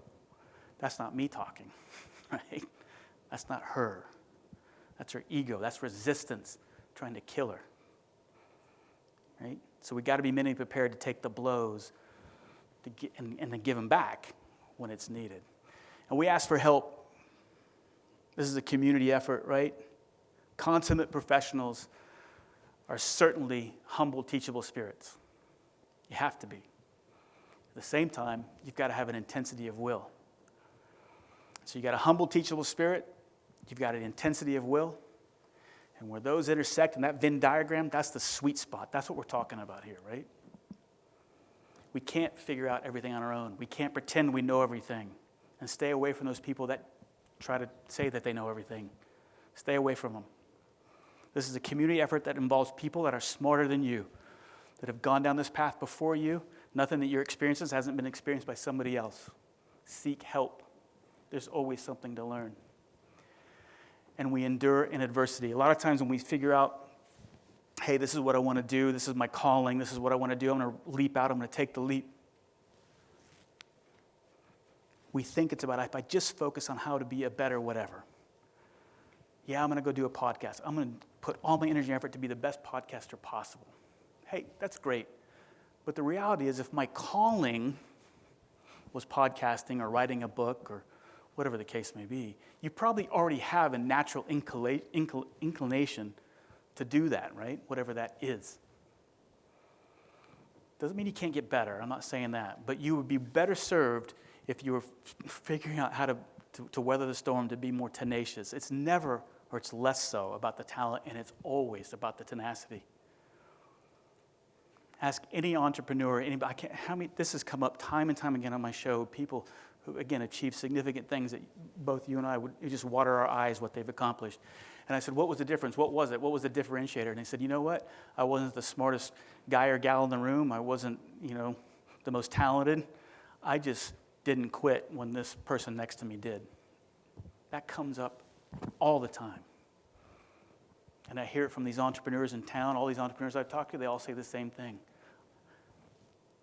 that's not me talking, right? That's not her. That's her ego. That's resistance trying to kill her, right? So we got to be mentally prepared to take the blows and then give them back when it's needed. And we ask for help. This is a community effort, right? Consummate professionals are certainly humble, teachable spirits. You have to be. At the same time, you've got to have an intensity of will. So you got a humble, teachable spirit. You've got an intensity of will. And where those intersect in that Venn diagram, that's the sweet spot. That's what we're talking about here, right? We can't figure out everything on our own. We can't pretend we know everything. And stay away from those people that try to say that they know everything. Stay away from them. This is a community effort that involves people that are smarter than you, that have gone down this path before you. Nothing that your experiences hasn't been experienced by somebody else. Seek help. There's always something to learn. And we endure in adversity. A lot of times when we figure out, hey, this is what I want to do, this is my calling, this is what I want to do, I'm going to leap out, I'm going to take the leap. We think it's about, if I just focus on how to be a better whatever. Yeah, I'm going to go do a podcast. I'm going to put all my energy and effort to be the best podcaster possible. Hey, that's great. But the reality is, if my calling was podcasting or writing a book or whatever the case may be, you probably already have a natural inclination to do that, right? Whatever that is. Doesn't mean you can't get better. I'm not saying that. But you would be better served if you were figuring out how to weather the storm, to be more tenacious. It's never, or it's less so, about the talent, and it's always about the tenacity. Ask any entrepreneur, anybody. This has come up time and time again on my show. People who, again, achieve significant things that both you and I would just water our eyes what they've accomplished. And I said, what was the difference? What was it? What was the differentiator? And they said, you know what? I wasn't the smartest guy or gal in the room. I wasn't, the most talented. I just didn't quit when this person next to me did. That comes up all the time. And I hear it from these entrepreneurs in town. All these entrepreneurs I've talked to, they all say the same thing.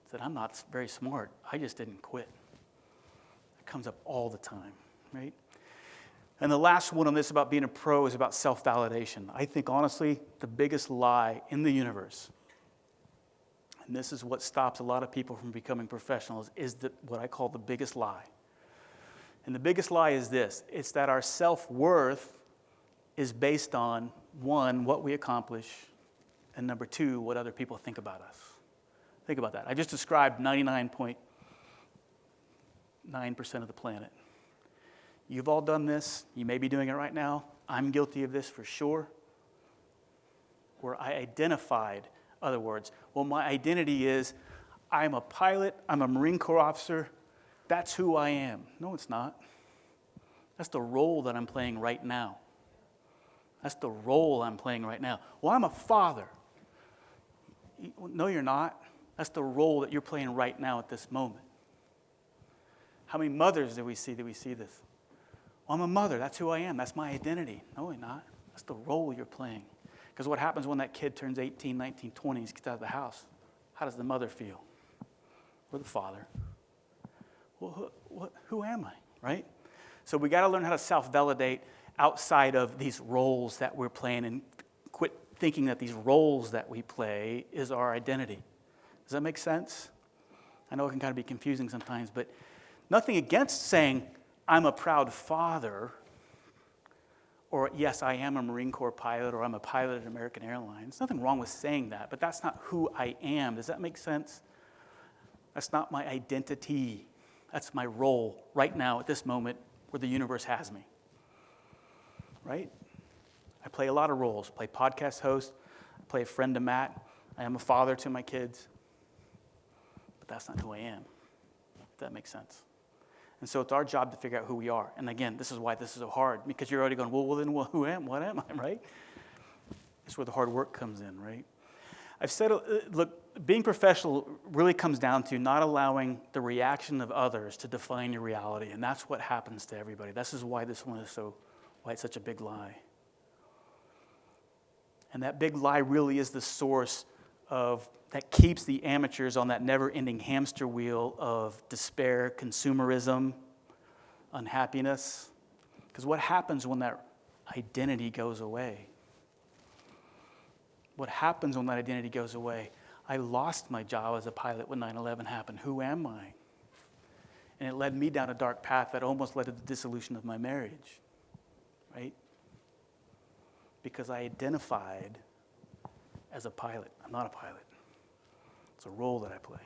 I said, I'm not very smart. I just didn't quit. It comes up all the time, right? And the last one on this about being a pro is about self-validation. I think, honestly, the biggest lie in the universe, and this is what stops a lot of people from becoming professionals, is what I call the biggest lie. And the biggest lie is this. It's that our self-worth is based on, one, what we accomplish, and number two, what other people think about us. Think about that. I just described 99.9% of the planet. You've all done this. You may be doing it right now. I'm guilty of this for sure. Where I identified, other words, well, my identity is I'm a pilot, I'm a Marine Corps officer, that's who I am. No, it's not. That's the role that I'm playing right now. That's the role I'm playing right now. Well, I'm a father. No, you're not. That's the role that you're playing right now at this moment. How many mothers do we see this? Well, I'm a mother. That's who I am. That's my identity. No, you're not. That's the role you're playing. Because what happens when that kid turns 18, 19, 20, and gets out of the house? How does the mother feel? Or the father? Well, who am I, right? So we got to learn how to self-validate outside of these roles that we're playing and quit thinking that these roles that we play is our identity. Does that make sense? I know it can kind of be confusing sometimes, but nothing against saying, I'm a proud father, or yes, I am a Marine Corps pilot, or I'm a pilot at American Airlines. Nothing wrong with saying that, but that's not who I am. Does that make sense? That's not my identity. That's my role right now at this moment where the universe has me. Right? I play a lot of roles. I play podcast host. I play a friend to Matt. I am a father to my kids. But that's not who I am. If that makes sense. And so it's our job to figure out who we are. And again, this is why this is so hard, because you're already going, well then what am I, right? It's where the hard work comes in, right? I've said, look, being professional really comes down to not allowing the reaction of others to define your reality. And that's what happens to everybody. This is why this one is why it's such a big lie. And that big lie really is the source that keeps the amateurs on that never-ending hamster wheel of despair, consumerism, unhappiness. Because what happens when that identity goes away? What happens when that identity goes away? I lost my job as a pilot when 9/11 happened. Who am I? And it led me down a dark path that almost led to the dissolution of my marriage. Right? Because I identified as a pilot. I'm not a pilot. It's a role that I play.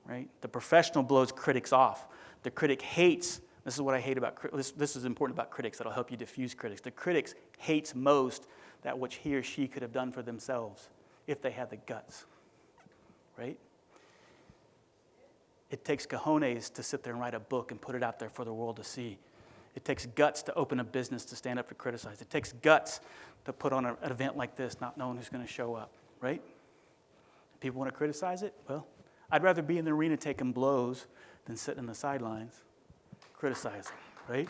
Right? The professional blows critics off. The critic hates, this is what I hate about critics. This is important about critics that'll help you diffuse critics. The critics hates most that which he or she could have done for themselves if they had the guts. Right? It takes cojones to sit there and write a book and put it out there for the world to see. It takes guts to open a business to stand up to criticize. It takes guts to put on an event like this, not knowing who's going to show up, right? People want to criticize it? Well, I'd rather be in the arena taking blows than sitting in the sidelines criticizing, right?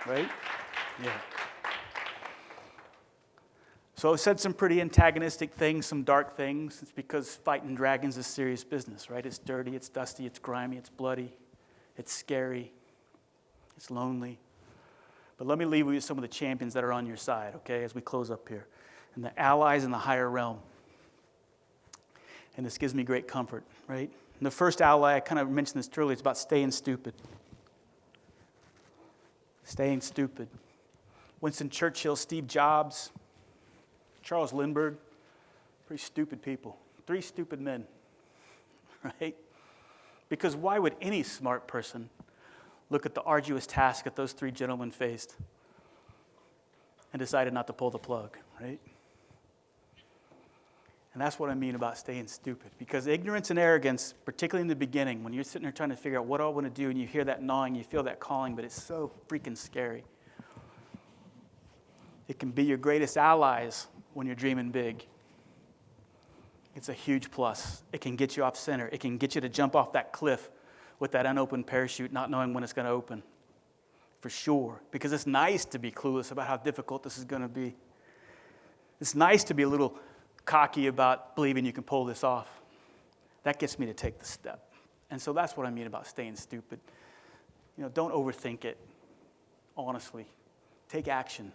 Right? Yeah. So I've said some pretty antagonistic things, some dark things. It's because fighting dragons is serious business, right? It's dirty, it's dusty, it's grimy, it's bloody, it's scary. It's lonely. But let me leave you with some of the champions that are on your side, okay, as we close up here. And the allies in the higher realm. And this gives me great comfort, right? And the first ally, I kind of mentioned this earlier, it's about staying stupid. Staying stupid. Winston Churchill, Steve Jobs, Charles Lindbergh, pretty stupid people. 3 stupid men, right? Because why would any smart person look at the arduous task that those 3 gentlemen faced and decided not to pull the plug, right? And that's what I mean about staying stupid. Because ignorance and arrogance, particularly in the beginning, when you're sitting there trying to figure out what do I want to do, and you hear that gnawing, you feel that calling, but it's so freaking scary. It can be your greatest allies when you're dreaming big. It's a huge plus. It can get you off center. It can get you to jump off that cliff with that unopened parachute, not knowing when it's going to open. For sure. Because it's nice to be clueless about how difficult this is going to be. It's nice to be a little cocky about believing you can pull this off. That gets me to take the step. And so that's what I mean about staying stupid. Don't overthink it. Honestly. Take action.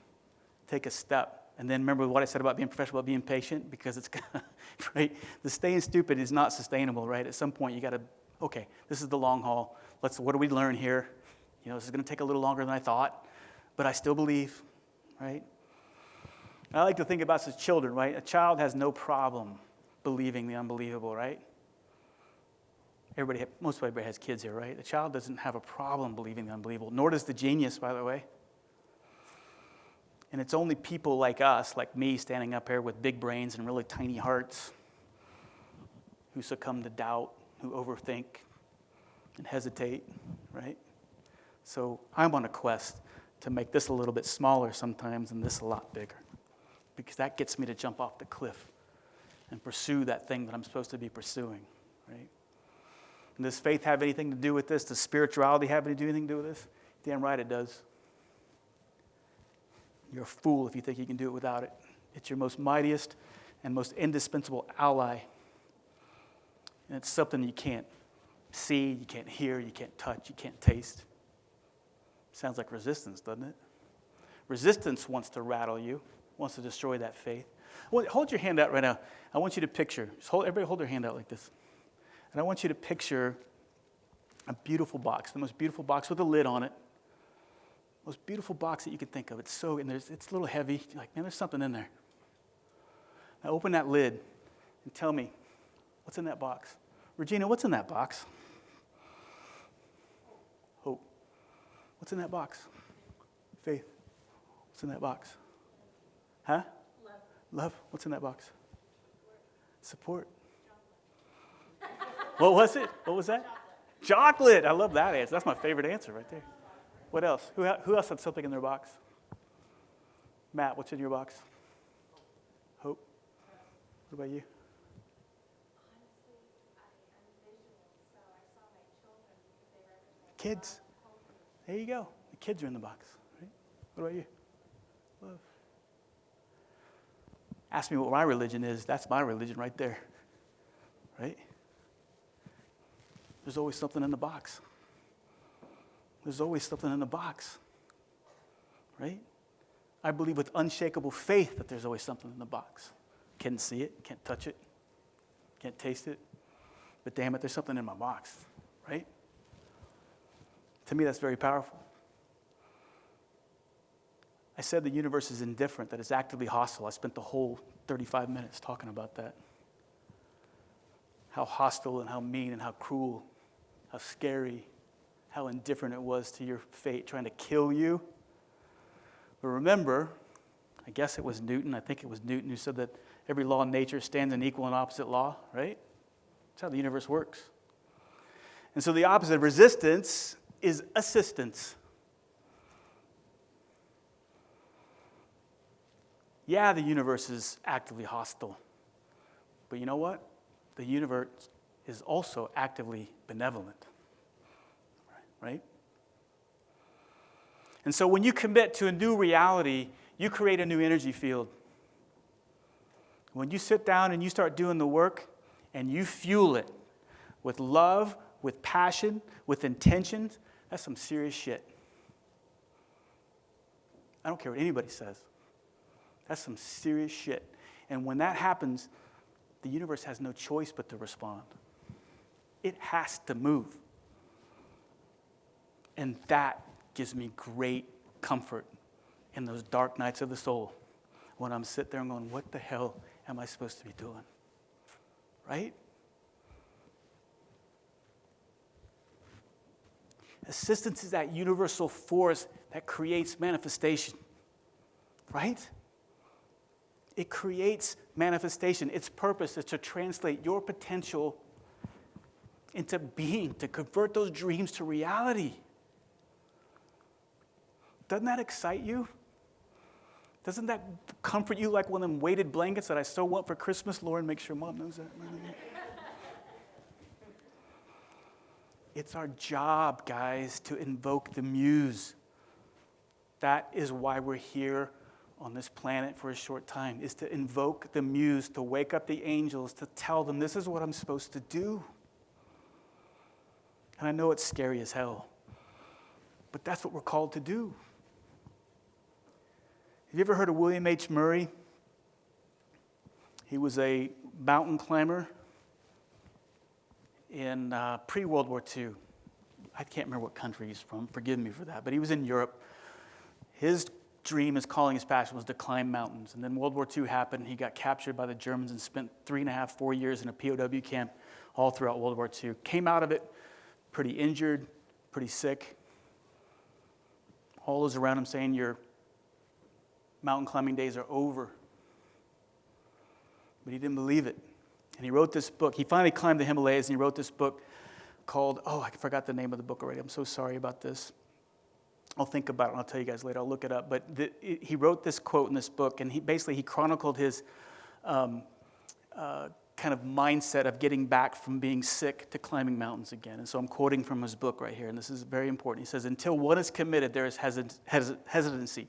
Take a step. And then remember what I said about being professional, about being patient, because it's right. The staying stupid is not sustainable, right? At some point you got to, okay, this is the long haul. What do we learn here? This is going to take a little longer than I thought, but I still believe, right? And I like to think about this as children, right? A child has no problem believing the unbelievable, right? Most everybody has kids here, right? A child doesn't have a problem believing the unbelievable, nor does the genius, by the way. And it's only people like us, like me, standing up here with big brains and really tiny hearts, who succumb to doubt, who overthink and hesitate, right? So I'm on a quest to make this a little bit smaller sometimes and this a lot bigger, because that gets me to jump off the cliff and pursue that thing that I'm supposed to be pursuing, right? And does faith have anything to do with this? Does spirituality have anything to do with this? Damn right it does. You're a fool if you think you can do it without it. It's your most mightiest and most indispensable ally. And it's something you can't see, you can't hear, you can't touch, you can't taste. Sounds like resistance, doesn't it? Resistance wants to rattle you, wants to destroy that faith. Hold your hand out right now. I want you to picture, everybody hold their hand out like this. And I want you to picture a beautiful box, the most beautiful box with a lid on it. Most beautiful box that you can think of. It's a little heavy. You're like, man, there's something in there. Now open that lid and tell me, what's in that box? Regina, what's in that box? Hope. What's in that box? Faith. What's in that box? Huh? Love. Love. What's in that box? Support. What was it? What was that? Chocolate. I love that answer. That's my favorite answer right there. What else? Who else had something in their box? Matt, what's in your box? Hope. What about you? Honestly, I'm visual, so I saw my children because they represent Kids. love. There you go. The kids are in the box. Right? What about you? Love. Ask me what my religion is. That's my religion right there. Right? There's always something in the box. There's always something in the box, right? I believe with unshakable faith that there's always something in the box. Can't see it, can't touch it, can't taste it, but damn it, there's something in my box, right? To me, that's very powerful. I said the universe is indifferent, that it's actively hostile. I spent the whole 35 minutes talking about that. How hostile and how mean and how cruel, how scary, how indifferent it was to your fate, trying to kill you. But remember, I guess it was Newton, I think it was Newton who said that every law in nature stands in equal and opposite law, right? That's how the universe works. And so the opposite of resistance is assistance. Yeah, the universe is actively hostile. But you know what? The universe is also actively benevolent. Right? And so when you commit to a new reality, you create a new energy field. When you sit down and you start doing the work and you fuel it with love, with passion, with intentions, that's some serious shit. I don't care what anybody says. That's some serious shit. And when that happens, the universe has no choice but to respond. It has to move. And that gives me great comfort in those dark nights of the soul when I'm sitting there and going, what the hell am I supposed to be doing? right? Assistance is that universal force that creates manifestation, right? It creates manifestation. Its purpose is to translate your potential into being, to convert those dreams to reality. Doesn't that excite you? Doesn't that comfort you like one of them weighted blankets that I so want for Christmas? Lauren, make sure Mom knows that. It's our job, guys, to invoke the muse. That is why we're here on this planet for a short time, is to invoke the muse, to wake up the angels, to tell them this is what I'm supposed to do. And I know it's scary as hell, but that's what we're called to do. Have you ever heard of William H. Murray? He was a mountain climber in pre-World War II. I can't remember what country he's from. Forgive me for that. But he was in Europe. His dream, his calling, his passion was to climb mountains. And then World War II happened. He got captured by the Germans and spent 3.5, 4 years in a POW camp all throughout World War II. Came out of it pretty injured, pretty sick. All those around him saying, your mountain climbing days are over. But he didn't believe it. And he wrote this book. He finally climbed the Himalayas, and he wrote this book called, I forgot the name of the book already. I'm so sorry about this. I'll think about it, and I'll tell you guys later. I'll look it up. But he wrote this quote in this book, and he chronicled his kind of mindset of getting back from being sick to climbing mountains again. And so I'm quoting from his book right here, and this is very important. He says, until one is committed, there is hesitancy.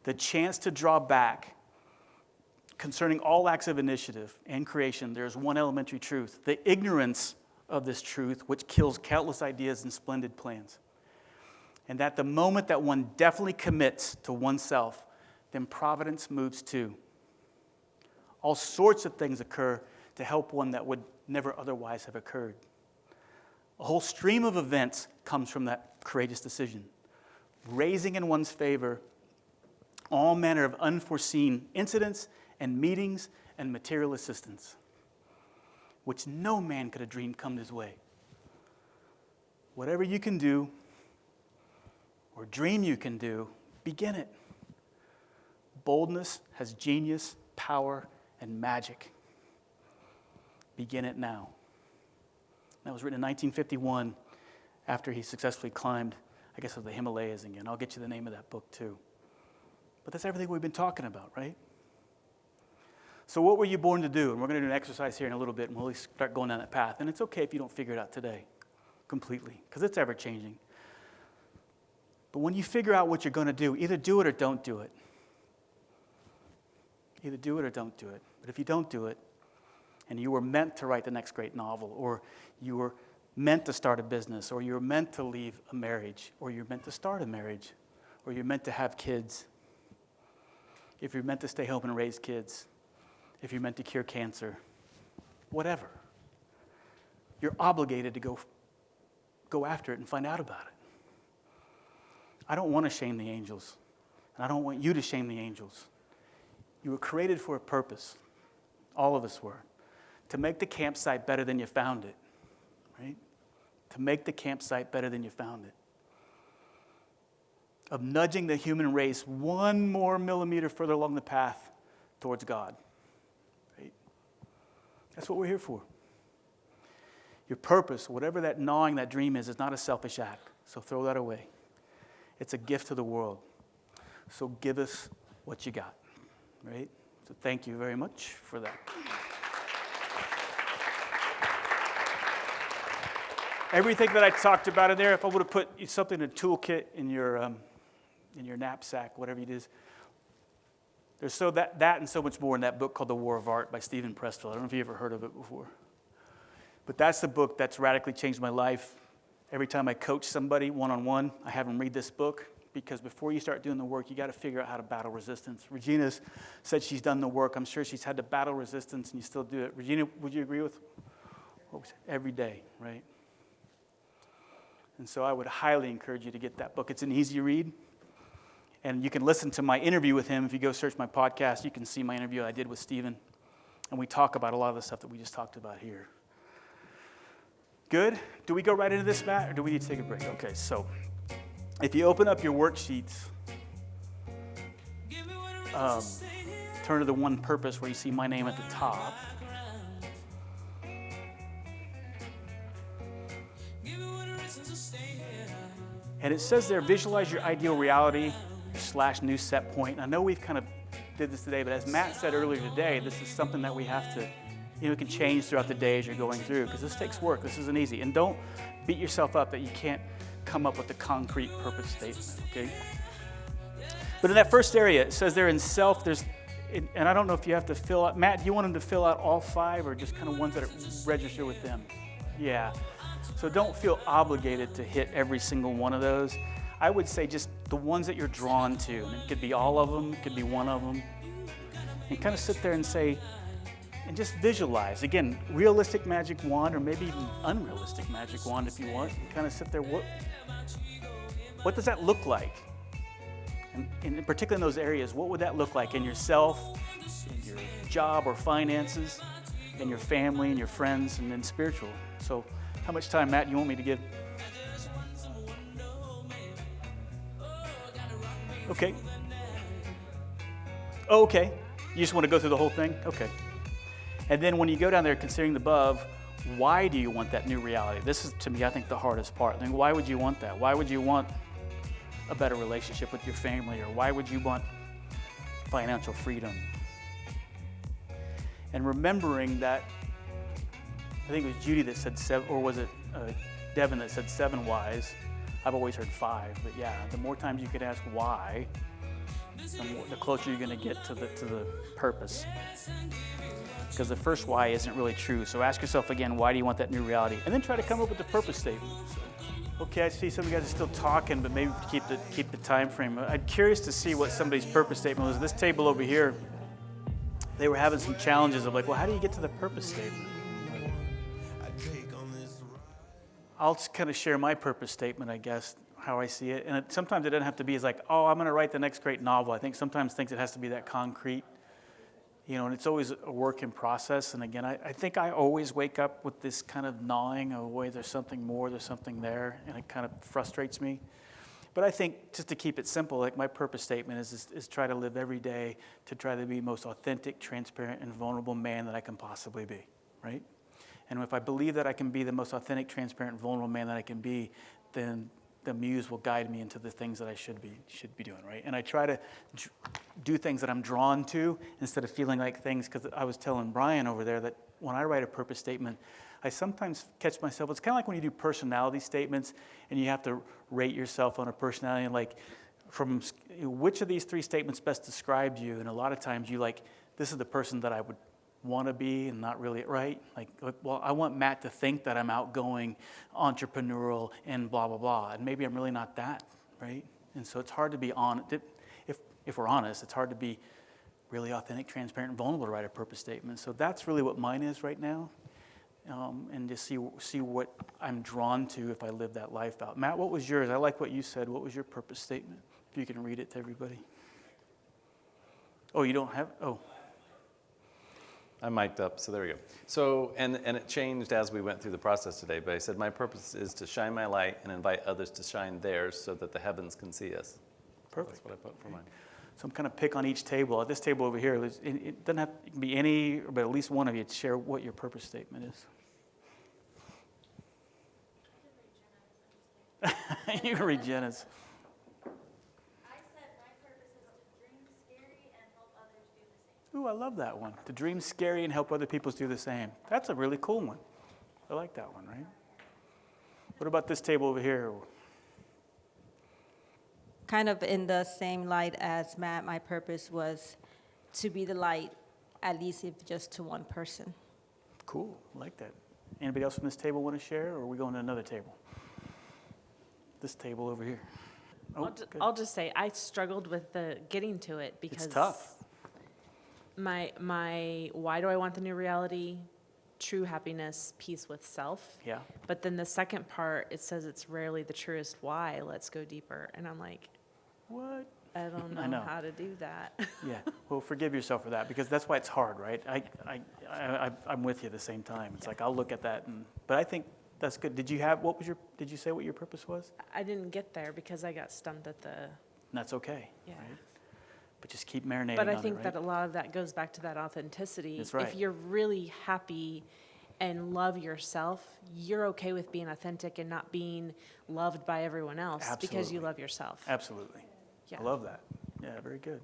The chance to draw back. Concerning all acts of initiative and creation, there is one elementary truth: the ignorance of this truth, which kills countless ideas and splendid plans. And that the moment that one definitely commits to oneself, then providence moves too. All sorts of things occur to help one that would never otherwise have occurred. A whole stream of events comes from that courageous decision, raising in one's favor all manner of unforeseen incidents and meetings and material assistance, which no man could have dreamed come his way. Whatever you can do, or dream you can do, begin it. Boldness has genius, power, and magic. Begin it now. That was written in 1951 after he successfully climbed, I guess, the Himalayas again. I'll get you the name of that book too. But that's everything we've been talking about, right? So what were you born to do? And we're going to do an exercise here in a little bit, and we'll start going down that path. And it's okay if you don't figure it out today completely, because it's ever-changing. But when you figure out what you're going to do, either do it or don't do it. Either do it or don't do it. But if you don't do it, and you were meant to write the next great novel, or you were meant to start a business, or you were meant to leave a marriage, or you're meant to start a marriage, or you're meant to have kids, if you're meant to stay home and raise kids, if you're meant to cure cancer, whatever, you're obligated to go after it and find out about it. I don't want to shame the angels, and I don't want you to shame the angels. You were created for a purpose. All of us were. To make the campsite better than you found it, right? To make the campsite better than you found it. Of nudging the human race one more millimeter further along the path towards God. Right? That's what we're here for. Your purpose, whatever that gnawing, that dream is not a selfish act. So throw that away. It's a gift to the world. So give us what you got. Right? So thank you very much for that. Everything that I talked about in there, if I would have put something in a toolkit in your knapsack, whatever it is, there's that and so much more in that book called The War of Art by Stephen Pressfield. I don't know if you ever heard of it before. But that's the book that's radically changed my life. Every time I coach somebody one-on-one, I have them read this book, because before you start doing the work, you got to figure out how to battle resistance. Regina's said she's done the work. I'm sure she's had to battle resistance, and you still do it. Regina, would you agree with every day, right? And so I would highly encourage you to get that book. It's an easy read. And you can listen to my interview with him. If you go search my podcast, you can see my interview I did with Stephen. And we talk about a lot of the stuff that we just talked about here. Good? Do we go right into this, Matt, or do we need to take a break? Okay, so if you open up your worksheets, turn to the one purpose where you see my name at the top. And it says there, visualize your ideal reality / new set point. And I know we've kind of did this today, but as Matt said earlier today, this is something that we have to, it can change throughout the day as you're going through, because this takes work. This isn't easy. And don't beat yourself up that you can't come up with a concrete purpose statement, okay? But in that first area, it says there in self, and I don't know if you have to fill out, Matt, do you want them to fill out all 5 or just kind of ones that register with them? Yeah. So don't feel obligated to hit every single one of those. I would say just the ones that you're drawn to. And it could be all of them, it could be one of them. And kind of sit there and say, and just visualize. Again, realistic magic wand, or maybe even unrealistic magic wand if you want. And kind of sit there, what does that look like? And particularly in those areas, what would that look like in yourself, in your job or finances, in your family and your friends, and then spiritual? So how much time, Matt, you want me to give? Okay. Oh, okay. You just want to go through the whole thing? Okay. And then when you go down there considering the above, why do you want that new reality? This is, to me, I think the hardest part. Then why would you want that? Why would you want a better relationship with your family? Or why would you want financial freedom? And remembering that, I think it was Judy that said 7, or was it Devin that said 7 whys? I've always heard 5, but yeah, the more times you could ask why, the closer you're going to get to the purpose. Because the first why isn't really true. So ask yourself again, why do you want that new reality? And then try to come up with the purpose statement. Okay, I see some of you guys are still talking, but maybe keep the time frame. I'm curious to see what somebody's purpose statement was. This table over here, they were having some challenges of like, well, how do you get to the purpose statement? I'll just kind of share my purpose statement, I guess, how I see it. And sometimes it doesn't have to be as like, oh, I'm going to write the next great novel. I think sometimes it has to be that concrete, and it's always a work in process. And again, I think I always wake up with this kind of gnawing of, wait, there's something more, there's something there, and it kind of frustrates me. But I think just to keep it simple, like my purpose statement is try to live every day to try to be the most authentic, transparent, and vulnerable man that I can possibly be, right? And if I believe that I can be the most authentic, transparent, and vulnerable man that I can be, then the muse will guide me into the things that I should be doing, right? And I try to do things that I'm drawn to instead of feeling like things, because I was telling Brian over there that when I write a purpose statement, I sometimes catch myself, it's kind of like when you do personality statements and you have to rate yourself on a personality, and like, from which of these 3 statements best describes you? And a lot of times you like, this is the person that I would want to be and not really right. Like, well, I want Matt to think that I'm outgoing, entrepreneurial, and blah, blah, blah. And maybe I'm really not that, right? And so it's hard to be honest. If we're honest, it's hard to be really authentic, transparent, and vulnerable to write a purpose statement. So that's really what mine is right now. And to see what I'm drawn to if I live that life out. Matt, what was yours? I like what you said. What was your purpose statement? If you can read it to everybody. Oh, you don't have? Oh. I'm mic'd up, so there we go. So, and it changed as we went through the process today, but I said my purpose is to shine my light and invite others to shine theirs so that the heavens can see us. Perfect. That's what I put for mine. So I'm kind of pick on each table. At this table over here, it doesn't have to be any, but at least one of you to share what your purpose statement is. You can read Jenna's. Ooh, I love that one. To dream scary and help other people do the same. That's a really cool one. I like that one, right? What about this table over here? Kind of in the same light as Matt, my purpose was to be the light, at least if just to one person. Cool, I like that. Anybody else from this table want to share, or are we going to another table? This table over here. Oh, I'll just say I struggled with the getting to it because it's tough. My why do I want the new reality? True happiness, peace with self. Yeah. But then the second part, it says it's rarely the truest why. Let's go deeper. And I'm like, What? I don't I know know. how to do that. Yeah, well, forgive yourself for that, because that's why it's hard, right? I'm with you at the same time. It's like, I'll look at that, but I think that's good. Did you say what your purpose was? I didn't get there because I got stumped at the, And that's okay, yeah. right? But just keep marinating But on I it, think right? that a lot of that goes back to that authenticity. That's right. If you're really happy and love yourself, you're okay with being authentic and not being loved by everyone else because you Absolutely. love yourself. Absolutely. Yeah. I love that. Yeah, very good.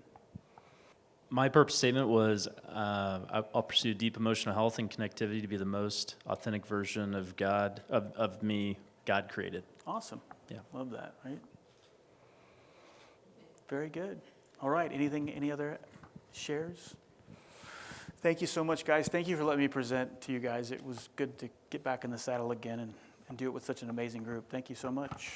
My purpose statement was I'll pursue deep emotional health and connectivity to be the most authentic version of God, of me, God created. Awesome. Yeah. Love that, right? Very good. All right, any other shares? Thank you so much, guys. Thank you for letting me present to you guys. It was good to get back in the saddle again and do it with such an amazing group. Thank you so much.